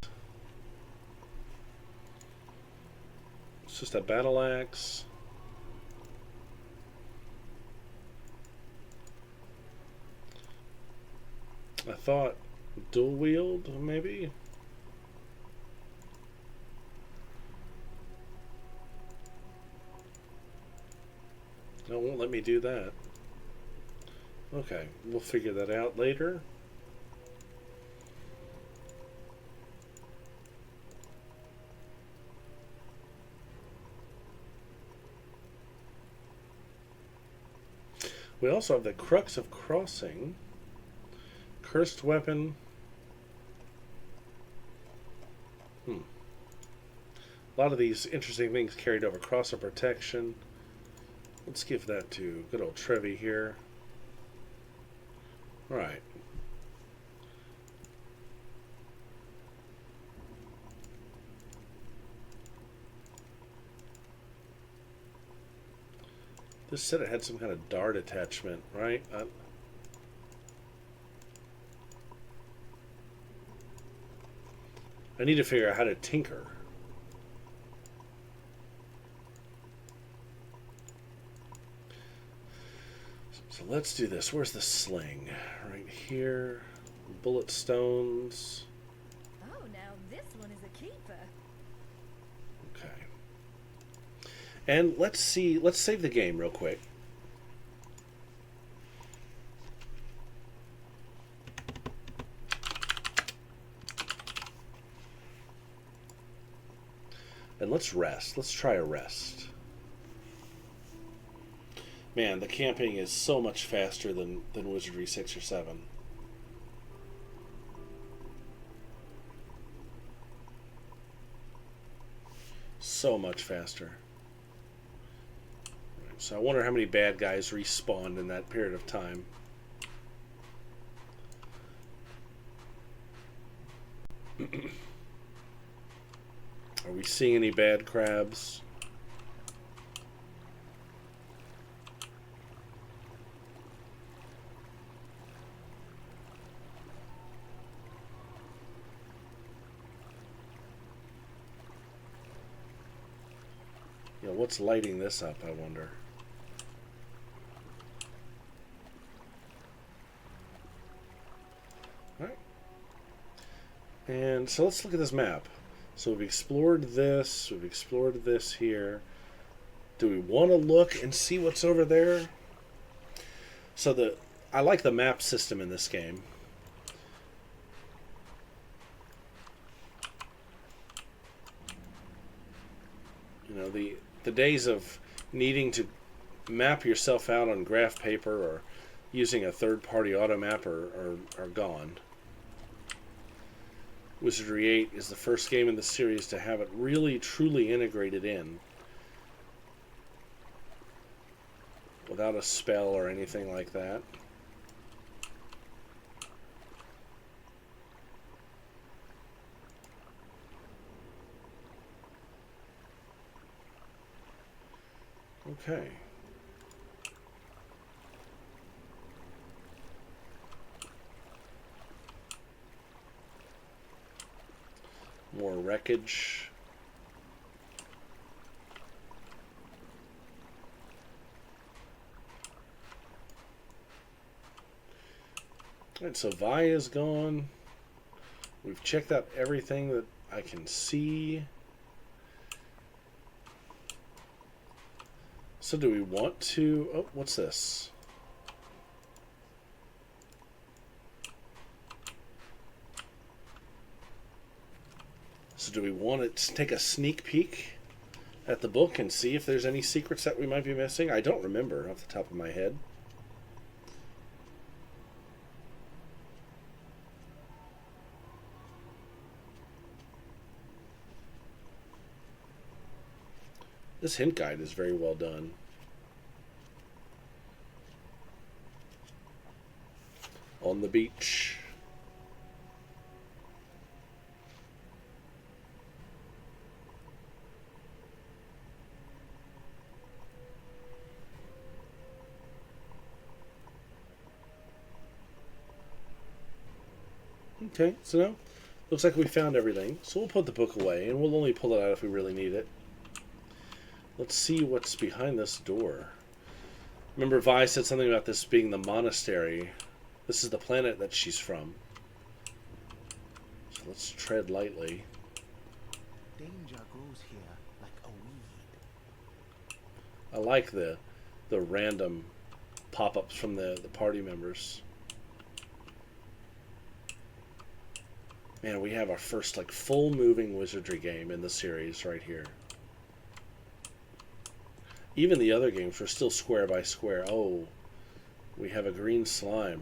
It's just a battle axe. I thought dual wield, maybe? No, it won't let me do that. Okay, we'll figure that out later. We also have the Crux of Crossing. Cursed weapon. A lot of these interesting things carried over. Cross of Protection. Let's give that to good old Trevi here. Alright. This said it had some kind of dart attachment, right? I need to figure out how to tinker. So let's do this. Where's the sling? Right here. Bullet stones. Oh, now this one is a keeper. Okay. And let's see. Let's save the game real quick. And let's rest. Let's try a rest. Man, the camping is so much faster than Wizardry 6 or 7. So much faster. So I wonder how many bad guys respawned in that period of time. Are we seeing any bad crabs? Yeah, what's lighting this up, I wonder? Alright. And so let's look at this map. So we've explored this here. Do we want to look and see what's over there? So I like the map system in this game. You know, the days of needing to map yourself out on graph paper or using a third-party auto map are gone. Wizardry 8 is the first game in the series to have it really, truly integrated in. Without a spell or anything like that. Okay. More wreckage. Alright, so Vi is gone. We've checked out everything that I can see. So do we want to... Oh, what's this? So do we want to take a sneak peek at the book and see if there's any secrets that we might be missing? I don't remember off the top of my head. This hint guide is very well done. On the beach. Okay, so now looks like we found everything. So we'll put the book away, and we'll only pull it out if we really need it. Let's see what's behind this door. Remember, Vi said something about this being the monastery. This is the planet that she's from. So let's tread lightly. Danger grows here like a weed. I like the random pop-ups from the party members. Man, we have our first like full moving wizardry game in the series right here. Even the other games were still square by square. Oh, we have a green slime.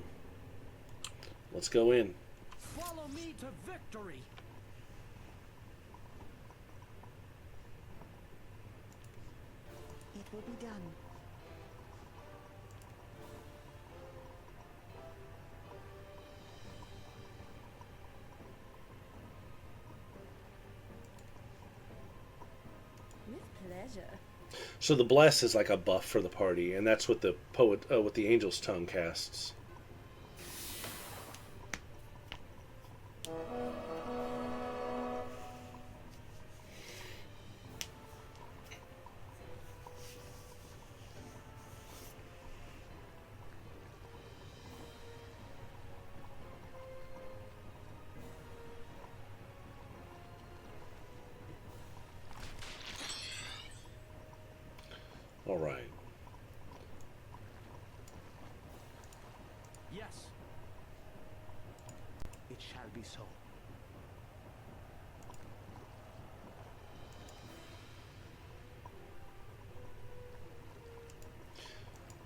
Let's go in. Follow me to victory. It will be done. With pleasure. So the bless is like a buff for the party, and that's what the what the angel's tongue casts. All right. Yes. It shall be so.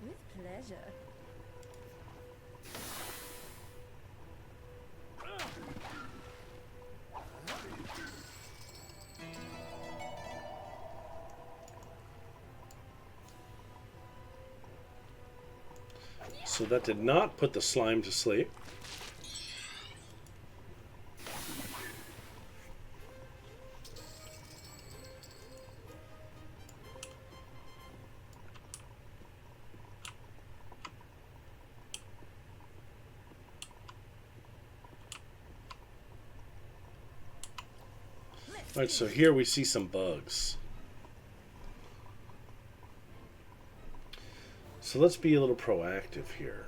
With pleasure. So that did not put the slime to sleep. All right, so here we see some bugs. So let's be a little proactive here.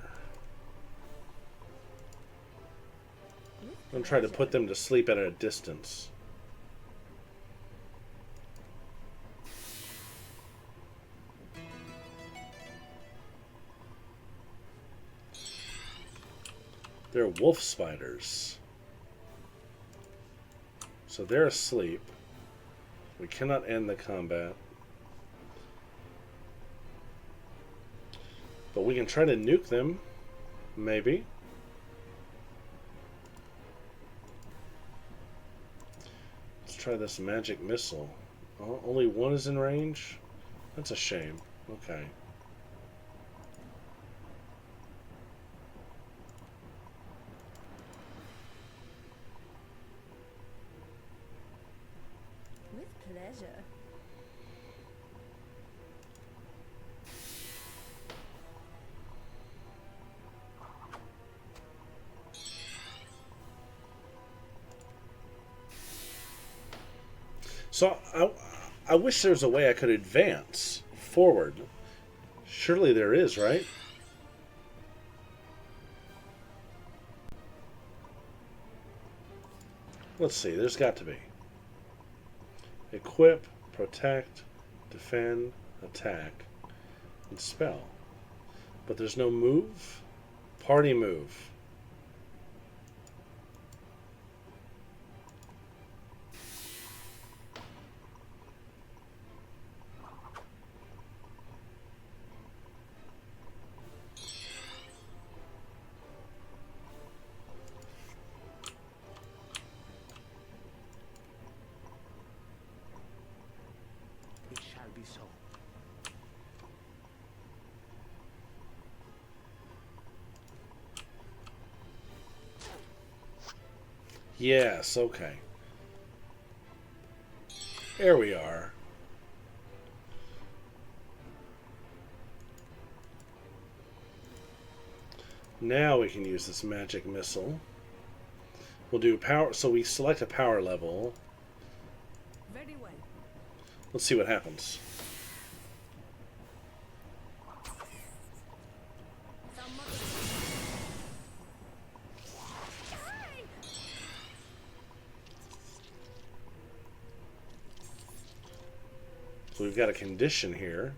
I'm going to try to put them to sleep at a distance. They're wolf spiders. So they're asleep. We cannot end the combat. But we can try to nuke them. Maybe. Let's try this magic missile. Oh, only one is in range? That's a shame. Okay. With pleasure. So I wish there was a way I could advance forward. Surely there is, right? Let's see, there's got to be. Equip, protect, defend, attack, and spell. But there's no move. Party move. It shall be so. Yes, okay. There we are. Now we can use this magic missile. We'll do power, so we select a power level. Very well. Let's see what happens. So we've got a condition here.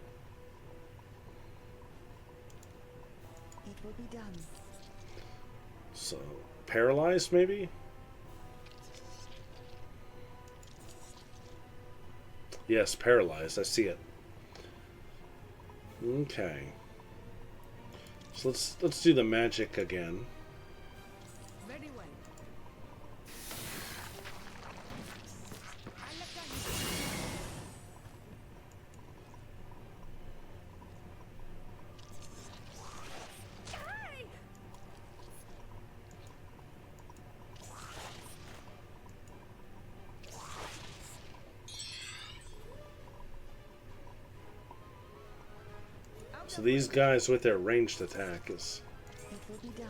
It will be done. So, paralyzed maybe? Yes, paralyzed. I see it. Okay. So let's do the magic again. Very well. So these guys with their ranged attack is... It will be done.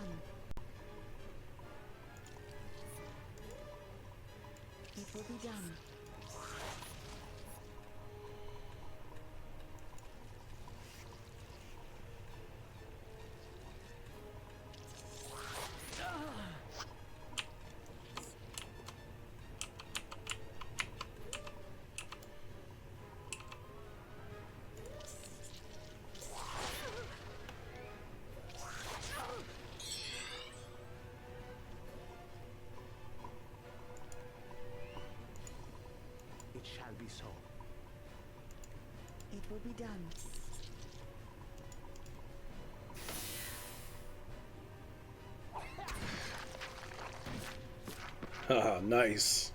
It will be done. It shall be so. It will be done. Haha, nice.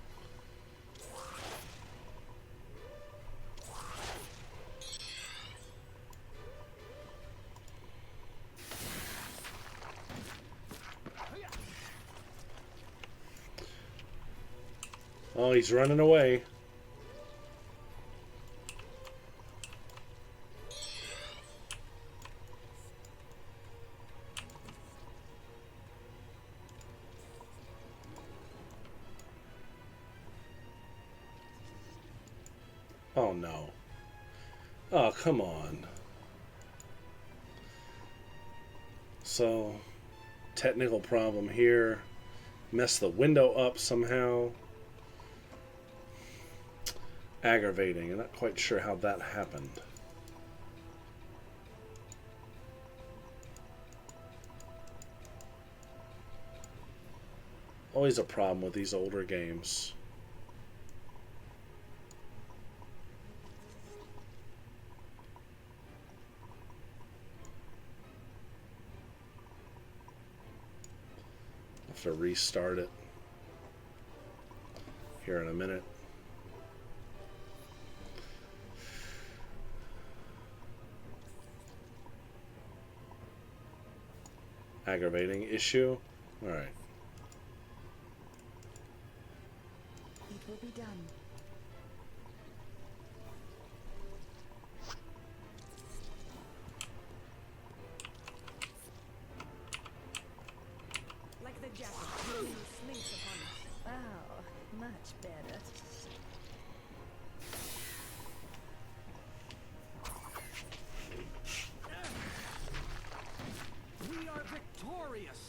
Oh, he's running away. Oh no. Oh, come on. So, technical problem here. Mess the window up somehow. Aggravating. I'm not quite sure how that happened. Always a problem with these older games. Have to restart it here in a minute. Aggravating issue. All right. It will be done. Like the jacket, rolling slings upon us. Oh, much better. We are victorious.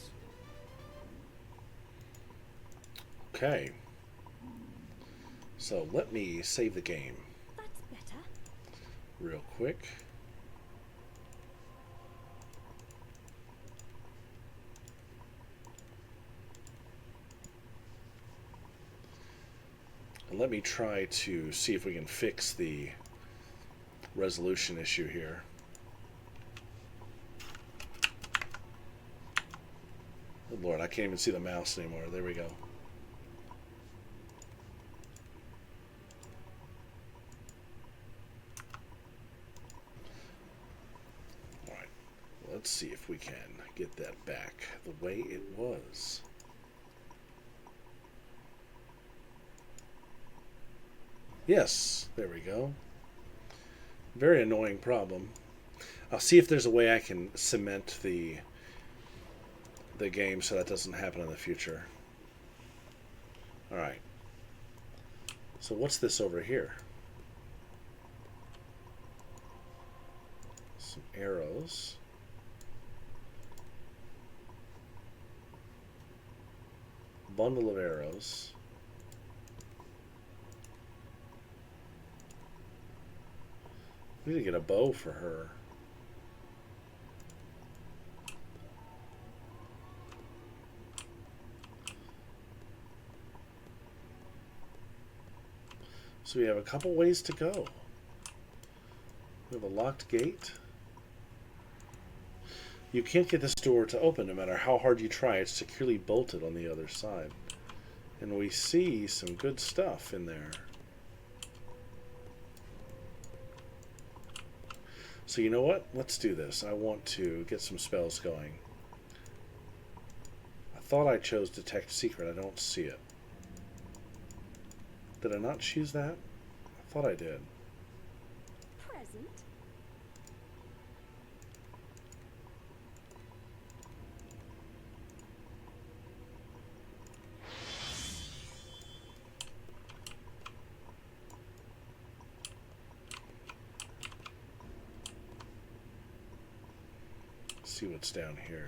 Okay. So let me save the game That's better. real quick. And let me try to see if we can fix the resolution issue here. Oh Lord, I can't even see the mouse anymore. There we go. Alright, let's see if we can get that back the way it was. Yes, there we go. Very annoying problem. I'll see if there's a way I can cement the game so that doesn't happen in the future. Alright. So what's this over here? Some arrows. Bundle of arrows. We need to get a bow for her. So we have a couple ways to go. We have a locked gate. You can't get this door to open no matter how hard you try. It's securely bolted on the other side. And we see some good stuff in there. So you know what? Let's do this. I want to get some spells going. I thought I chose Detect Secret. I don't see it. Did I not choose that? I thought I did. Present. see what's down here.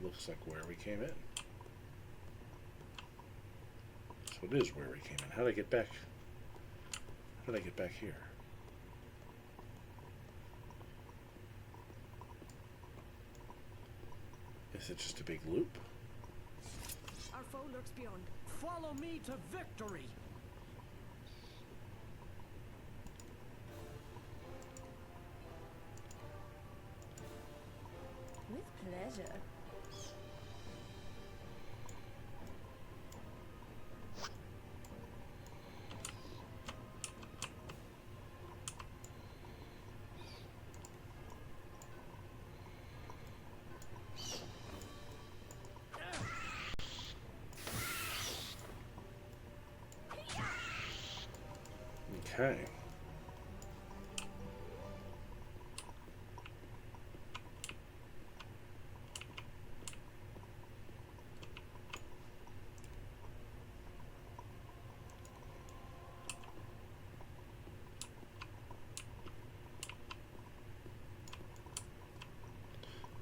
Looks like where we came in. So it is where we came in. How did I get back? How did I get back here? Is it just a big loop? Our foe lurks beyond. Follow me to victory! With pleasure. Okay.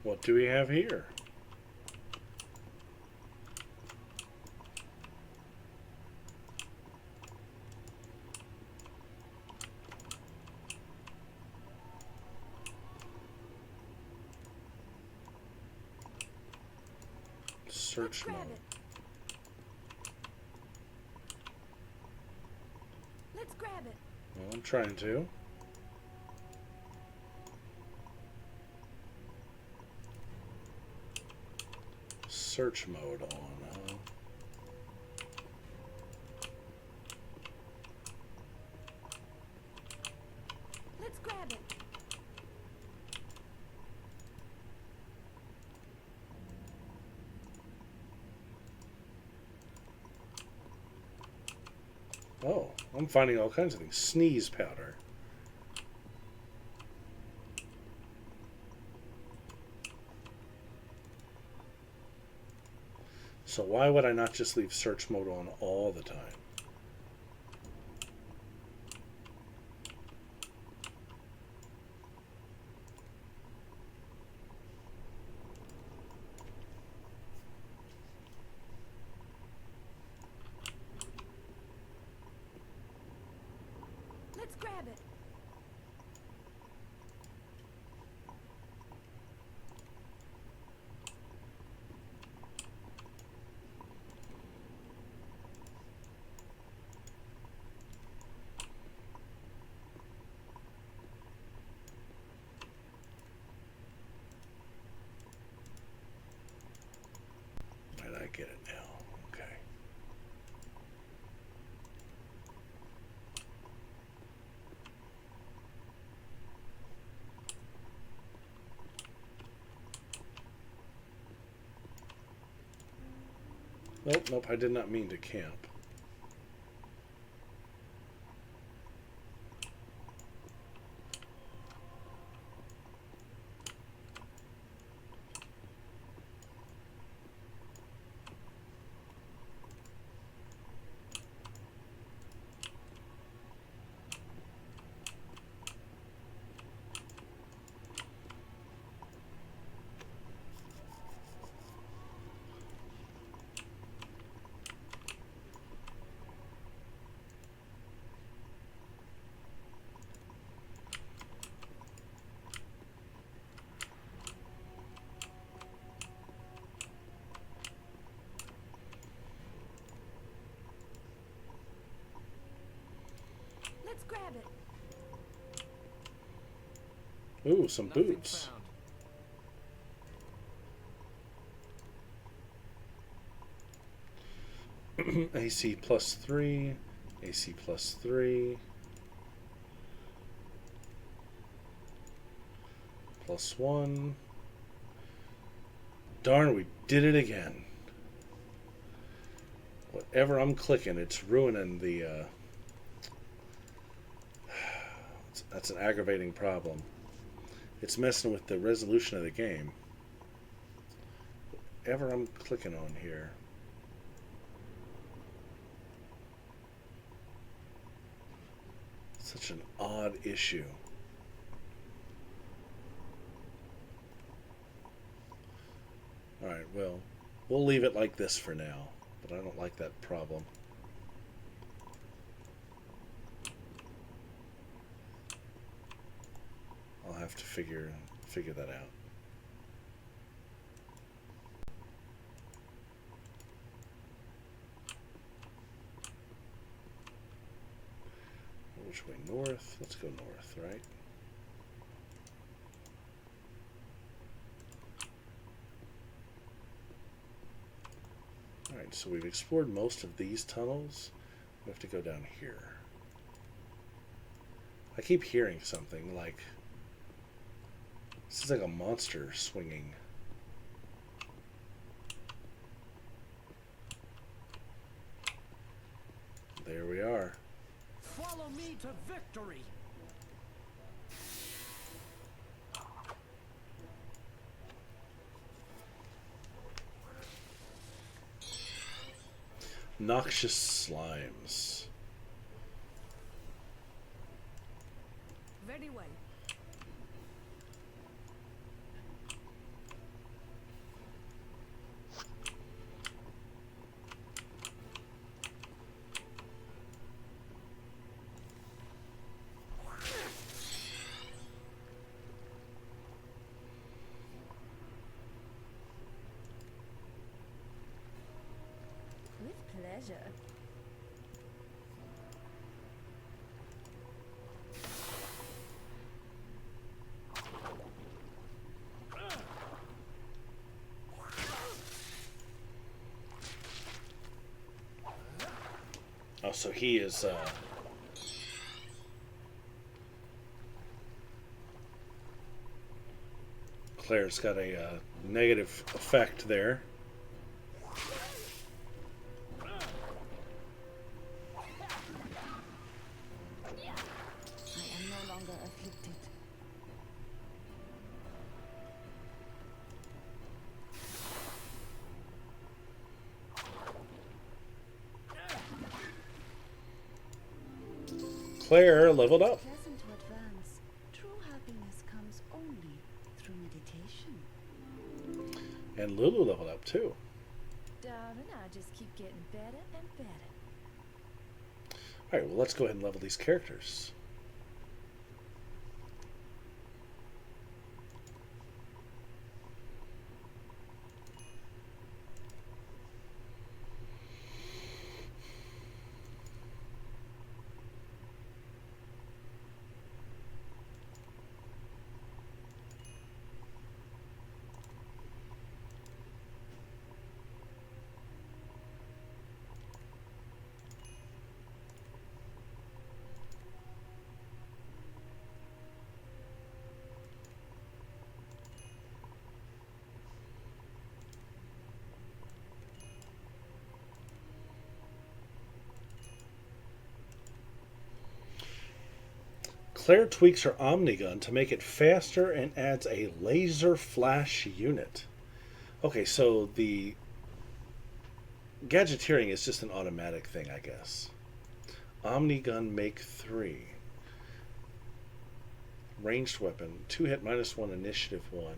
What do we have here? Search mode. Let's grab it. Well, I'm trying to. Search mode on, huh? Let's grab it. Oh, I'm finding all kinds of things. Sneeze powder. So why would I not just leave search mode on all the time? Let's grab it. Right, I get it now. Okay. Nope, nope, I did not mean to camp. Let's grab it. Ooh, some Nothing boobs. found. AC plus 3, AC plus 3, plus 1. Darn, we did it again. Whatever I'm clicking, it's ruining the... that's an aggravating problem. It's messing with the resolution of the game. Whatever I'm clicking on here. Such an odd issue. Alright, well, we'll leave it like this for now, but I don't like that problem. I'll have to figure that out. Which way? North? Let's go north, right? Alright, so we've explored most of these tunnels. We have to go down here. I keep hearing something like... This is like a monster swinging. There we are. Follow me to victory. Noxious slimes. Very well. With pleasure. Oh, so he is, Claire's got a negative effect there. I am no longer afflicted. Claire leveled up. Pleasant to advance. True happiness comes only through meditation. And Lulu leveled up too. Darling, I just keep getting better and better. Alright, well, let's go ahead and level these characters. Claire tweaks her Omnigun to make it faster and adds a laser flash unit. Okay, so the gadgeteering is just an automatic thing, I guess. Omnigun make 3. Ranged weapon. 2 hit, -1, initiative 1.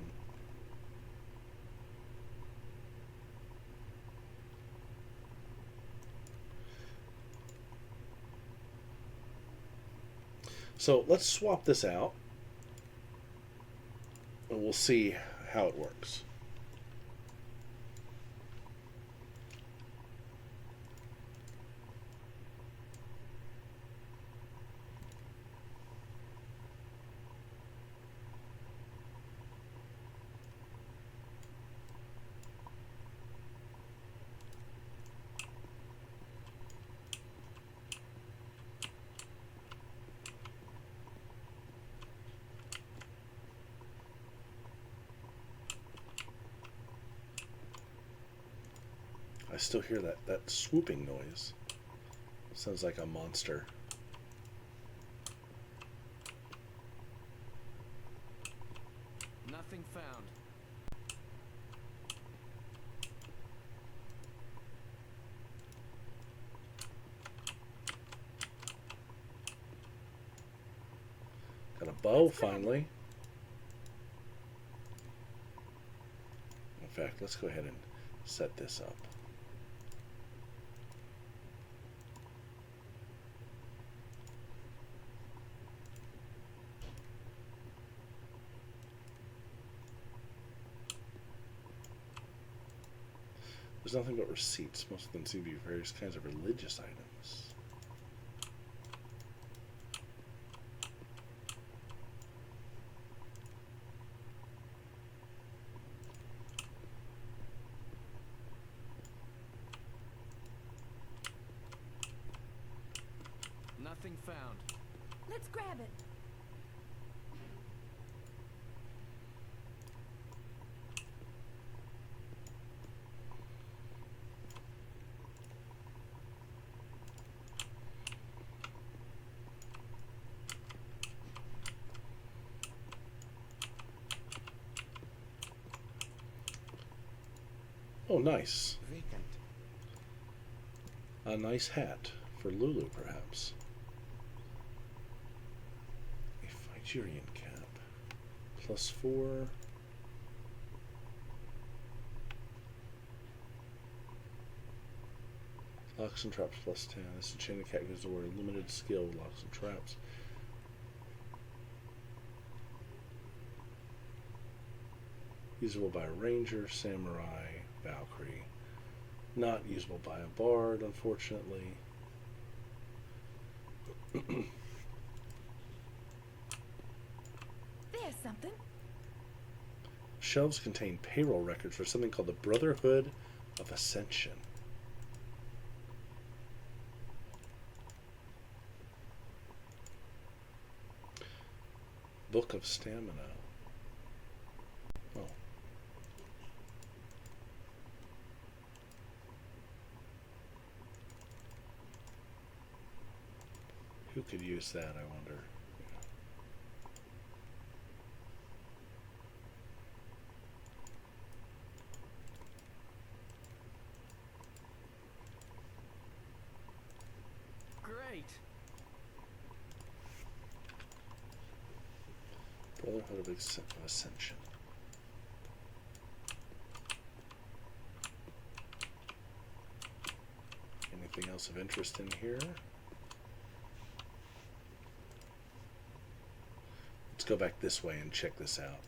So let's swap this out, and we'll see how it works. I still hear that swooping noise. Sounds like a monster. Nothing found. Got a bow finally. In fact, let's go ahead and set this up. There's nothing but receipts. Most of them seem to be various kinds of religious items. Nothing found. Let's grab it. Oh, nice. Vacant. A nice hat for Lulu, perhaps. A Phrygian cap. +4. Locks and traps +10. This enchanted cat gives away limited skill with locks and traps. Usable by a ranger, samurai, Valkyrie. Not usable by a bard, unfortunately. There's something. Shelves contain payroll records for something called the Brotherhood of Ascension. Book of Stamina. Oh. Who could use that, I wonder? Great. Brotherhood of Ascension. Anything else of interest in here? Let's go back this way and check this out.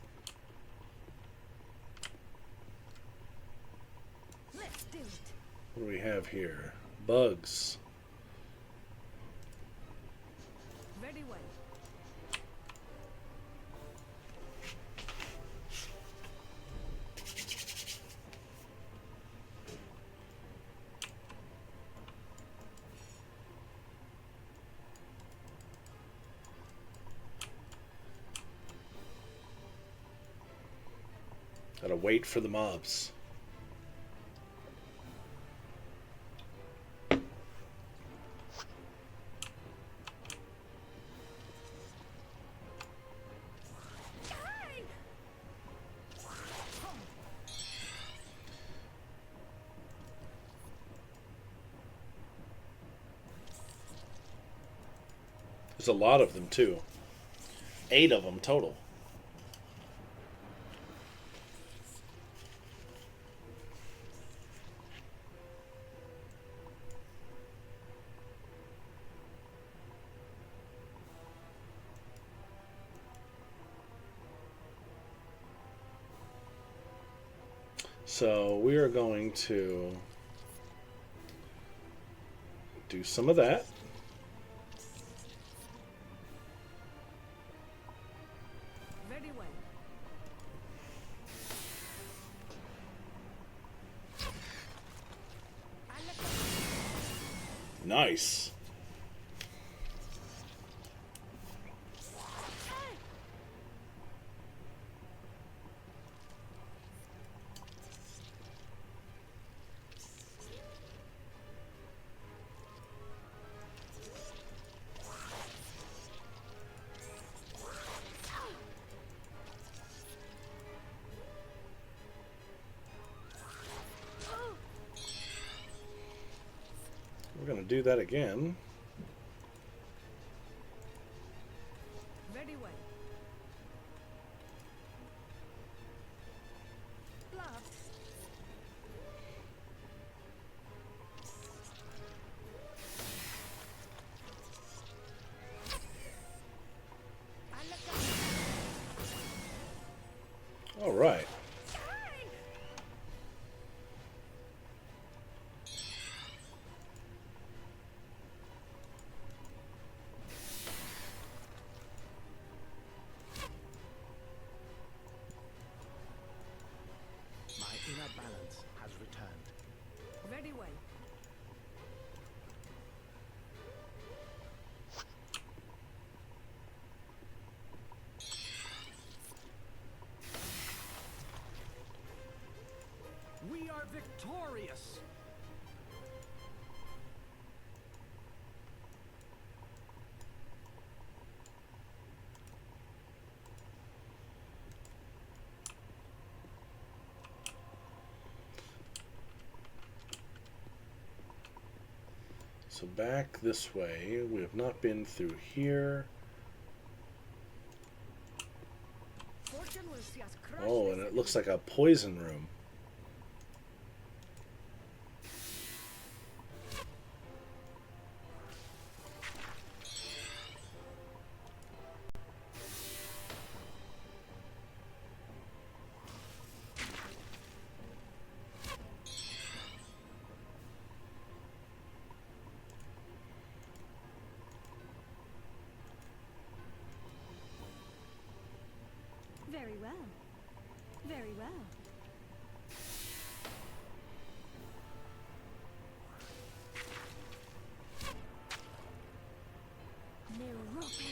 Let's do it. What do we have here? Bugs. Very well. Gotta wait for the mobs. There's a lot of them too. 8 of them total. So we are going to do some of that. Very well. Nice. to do that again. Very well. Bluff. All right. My inner balance has returned. Very well. We are victorious. So back this way. We have not been through here. Fortune will see us crush Oh, this and it enemy. looks like a poison room. Very well. Very well. Neurope.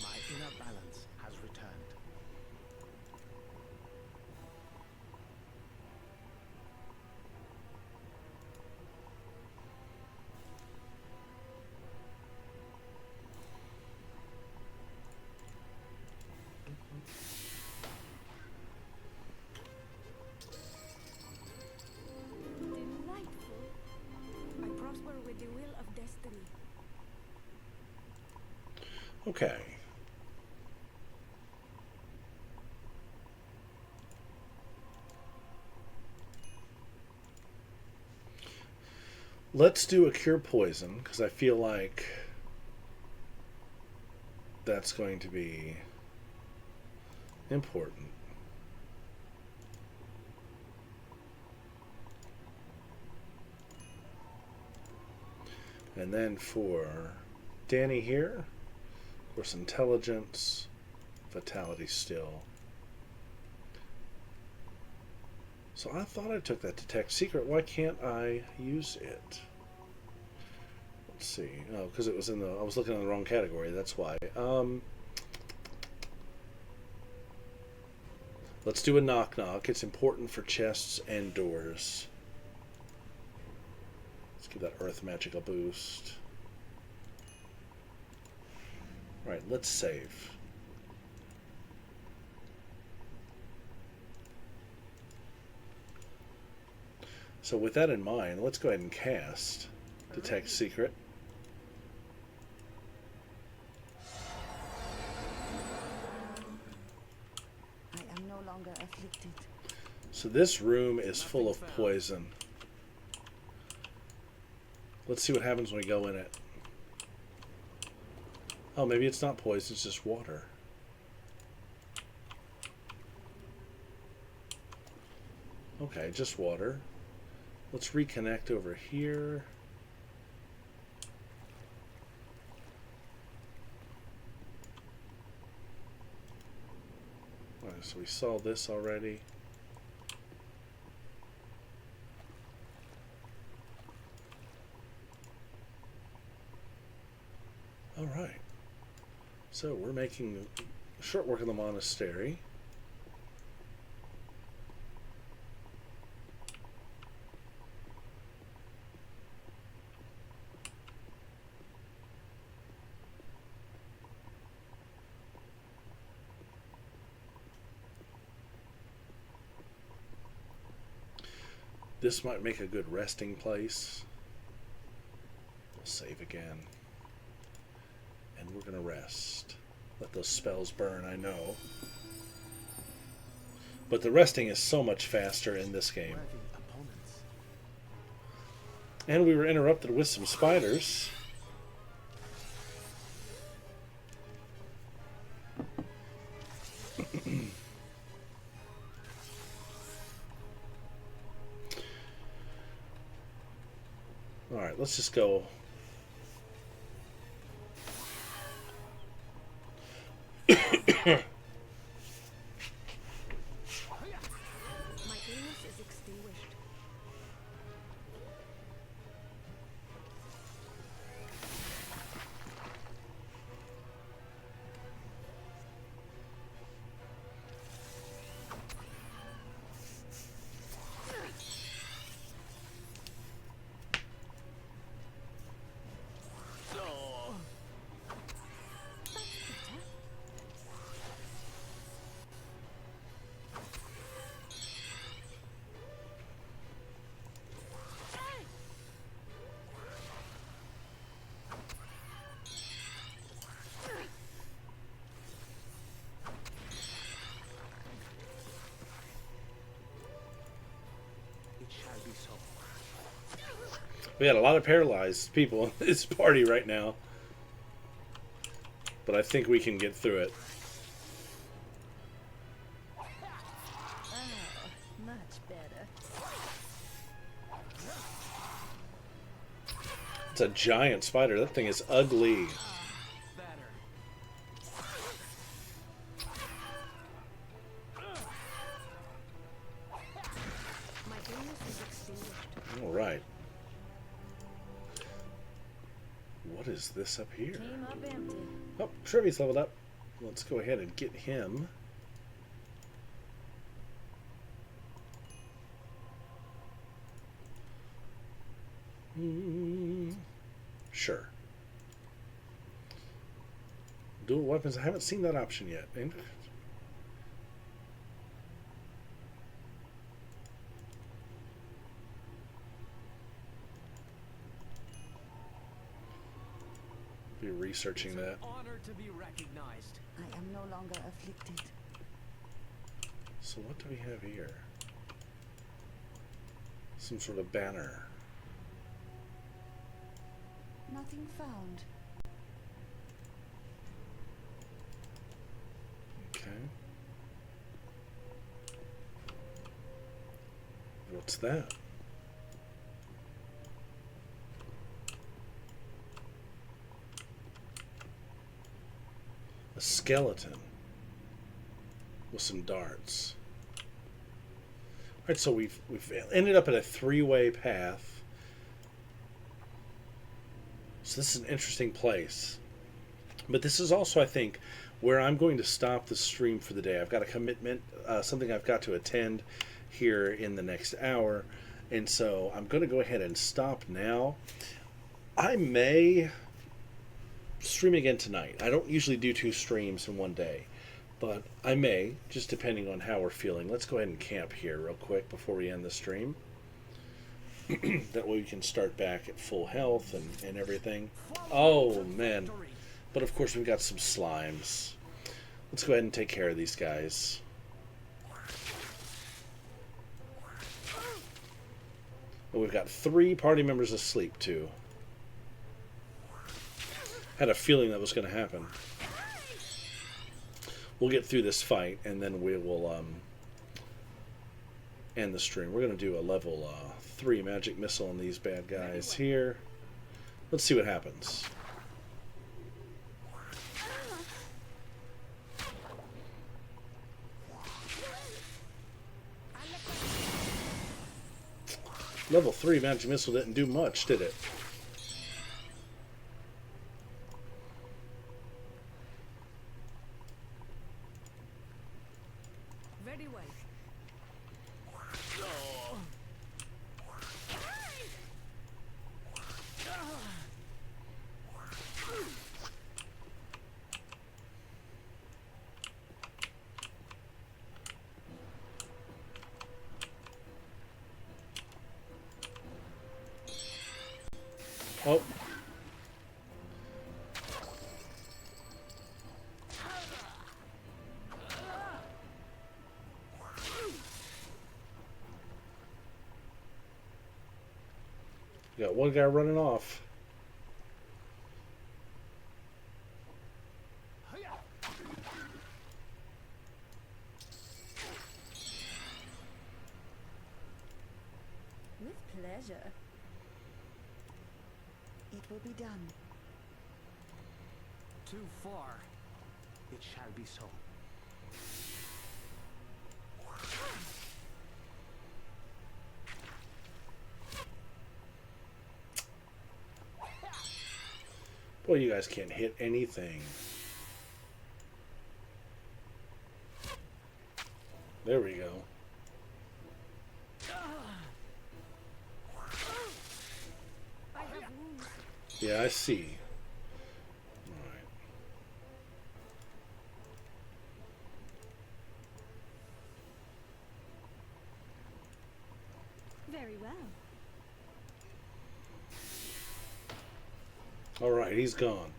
My inner balance has returned. Delightful. I prosper with the will of destiny. Okay. Let's do a cure poison, because I feel like that's going to be important. And then for Danny here, of course, intelligence, vitality still. So I thought I took that detect secret. Why can't I use it? Let's see. Oh, because it was in the. I was looking in the wrong category. That's why. Let's do a knock knock. It's important for chests and doors. Let's give that earth magic a boost. All right, let's save. So with that in mind, let's go ahead and cast Detect Secret. I am no longer afflicted. So this room is full of poison. Let's see what happens when we go in it. Oh, maybe it's not poison, it's just water. Okay, just water. Let's reconnect over here. Alright, so we saw this already. So we're making short work of the monastery. This might make a good resting place. We'll save again. And we're going to rest. Let those spells burn, I know. But the resting is so much faster in this game. And we were interrupted with some spiders. Alright, let's just go. My illness is extinguished. We got a lot of paralyzed people in this party right now. But I think we can get through it. Oh, much better. It's a giant spider. That thing is ugly. My illness is extinguished. All right. What is this up here? Came up empty. Oh, Trevi's leveled up. Let's go ahead and get him. Sure. Dual weapons. I haven't seen that option yet. Be researching that. Honor to be recognized. I am no longer afflicted. So what do we have here? Some sort of banner. Nothing found. Okay. What's that? A skeleton with some darts. Alright, so we've ended up at a three-way path. So this is an interesting place. But this is also, I think, where I'm going to stop the stream for the day. I've got a commitment, something I've got to attend here in the next hour. And so I'm going to go ahead and stop now. I may stream again tonight. I don't usually do 2 streams in one day. But I may, just depending on how we're feeling. Let's go ahead and camp here real quick before we end the stream. That way we can start back at full health and everything. Oh, man. But of course we've got some slimes. Let's go ahead and take care of these guys. Oh, we've got 3 party members asleep, too. Had a feeling that was going to happen. We'll get through this fight, and then we will end the stream. We're going to do a level 3 magic missile on these bad guys here. Let's see what happens. Level 3 magic missile didn't do much, did it? Steady way. Oh. You got one guy running off. With pleasure. It will be done. Too far. It shall be so. Boy, you guys can't hit anything. There we go. I have wounds. Yeah, I see. Alright. Very well. Alright, he's gone.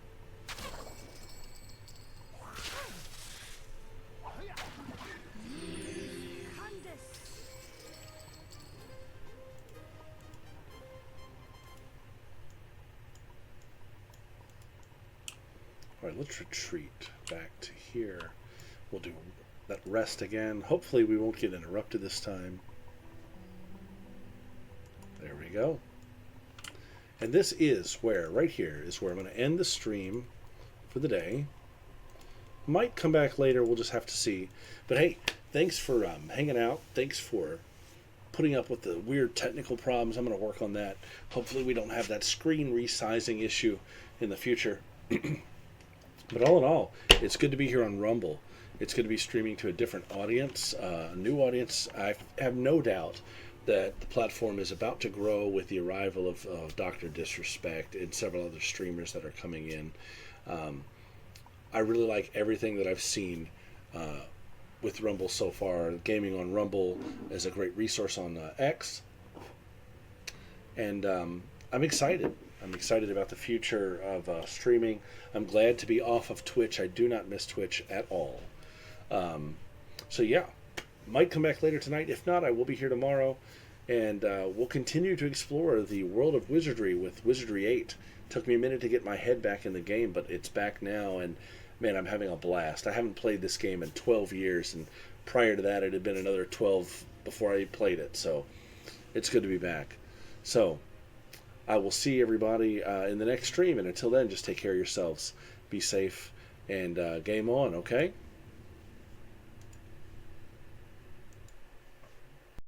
Alright, let's retreat back to here. We'll do that rest again. Hopefully we won't get interrupted this time. There we go. And this is where, right here, is where I'm going to end the stream for the day. Might come back later, we'll just have to see. But hey, thanks for hanging out. Thanks for putting up with the weird technical problems. I'm going to work on that. Hopefully we don't have that screen resizing issue in the future. But all in all, it's good to be here on Rumble. It's good to be streaming to a different audience, a new audience. I have no doubt that the platform is about to grow with the arrival of Dr. Disrespect and several other streamers that are coming in. I really like everything that I've seen with Rumble so far. Gaming on Rumble is a great resource on X. And I'm excited. I'm excited about the future of streaming. I'm glad to be off of Twitch. I do not miss Twitch at all. So yeah, might come back later tonight. If not, I will be here tomorrow. And we'll continue to explore the world of Wizardry with Wizardry 8. Took me a minute to get my head back in the game, but it's back now. And man, I'm having a blast. I haven't played this game in 12 years. And prior to that, it had been another 12 before I played it. So it's good to be back. So I will see everybody in the next stream, and until then, just take care of yourselves, be safe, and game on, okay?